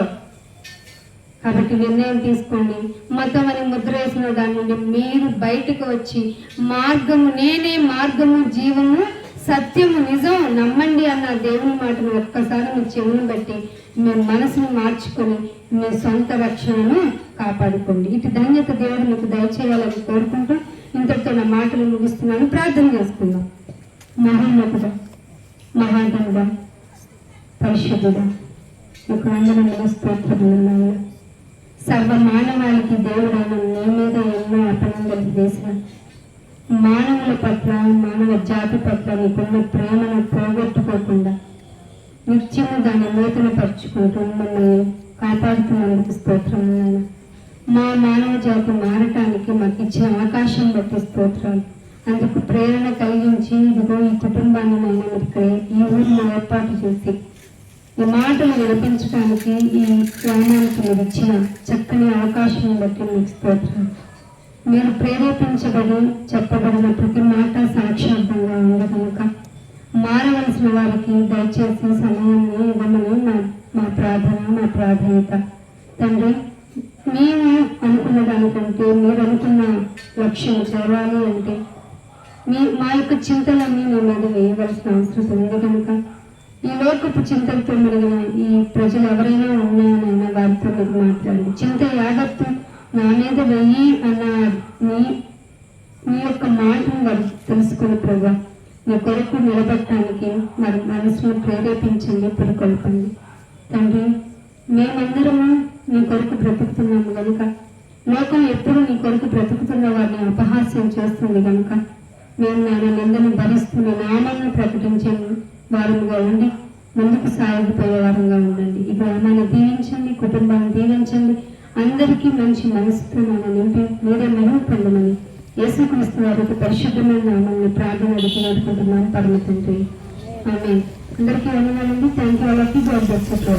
కాబట్టి నిర్ణయం తీసుకోండి. మతం అని ముద్ర వేసిన దాని నుండి మీరు బయటకు వచ్చి మార్గము, నేనే మార్గము, జీవము, సత్యము, నిజం నమ్మండి అన్న దేవుని మాటను ఒక్కసారి మీ చెవును బట్టి మీ మనసును మార్చుకొని మీ సొంత రక్షణను కాపాడుకోండి. ఇటు ధన్యత దేవుడు మీకు దయచేయాలని కోరుకుంటూ ఇంతటితో నా మాటలు ముగిస్తున్నాను. ప్రార్థన చేసుకుందాం. మహోన్నతుడా, మహాదేవుడా, పరిశుద్ధుడా, మీకు వందనములు, స్తోత్రములు. సర్వ మానవాళికి దేవుడైన నీ మీద ఎన్నో అపనందలు చేసిన మానవుల పట్ల, మానవ జాతి పట్ల నీకున్న ప్రేమను పోగొట్టుకోకుండా నిత్యము దాన్ని నూతనపరుచుకుంటూ మమ్మల్ని కాపాడుతున్నందుకు స్తోత్రములైనా. మా మానవ జాతి మారటానికి మాకు ఇచ్చిన అవకాశం బట్టి స్తోత్రాలు. అందుకు ప్రేరణ కలిగించి ఇదిగో ఈ కుటుంబాన్ని నేను ఇక్కడ ఈ ఊరిలో ఏర్పాటు చేసి ఈ మాటలు వినిపించడానికి ఈ గ్రామానికి మీరు ఇచ్చిన చక్కని అవకాశం బట్టి మీకు స్తోత్రం. మీరు ప్రేరేపించబడి చెప్పబడిన ప్రతి మాట సాక్షార్థంగా ఉంది కనుక మారవలసిన వారికి దయచేసి సమయాన్ని ఇవ్వమని మా ప్రార్థన, మా ప్రాధాన్యత. తండ్రి, మేము అనుకున్న దానికంటే మీరు అనుకున్న లక్ష్యం చేరాలి అంటే మా యొక్క చింతలన్నీ మీ మీద వేయవలసిన అవసరం ఉంది కనుక ఈ లోకపు చింతలతో మెలిగిన ఈ ప్రజలు ఎవరైనా ఉన్నాయనైనా వారితో మీరు మాట్లాడండి. చింత యాగత్తు నా మీద వెయ్యి అన్న మీ యొక్క మాటను వారు తెలుసుకుని ప్రభా మీ కొరకు నిలబెట్టడానికి మరి మనసును ప్రేరేపించండి, పురుకొల్పండి. తండ్రి, మేమందరము నీ కొరకు బ్రతుకుతున్నాము కనుక లోకం ఎప్పుడు నీ కొరకు బ్రతుకుతున్న వారిని అపహాస్యం చేస్తుంది కనుక మేము నాన్న నిందను భరిస్తూ నీ నామాన్ని ప్రకటించే వారంగా ఉండి ముందుకు సాగిపోయే వారంగా ఉండండి. ఈ గ్రామాన్ని దీవించండి, కుటుంబాన్ని దీవించండి. అందరికీ మంచి మనసుతో నన్ను నింపి మీరే మహిమ పొందమని యేసుక్రీస్తు వారికి పరిశుద్ధమైన నామాన్ని ప్రార్థన అడుగుతున్నాను పరమ తండ్రి. ఆమేన్. అందరికీ వందనాలండి. Thank you. వాళ్ళకి గాడ్ బ్లెస్ యు.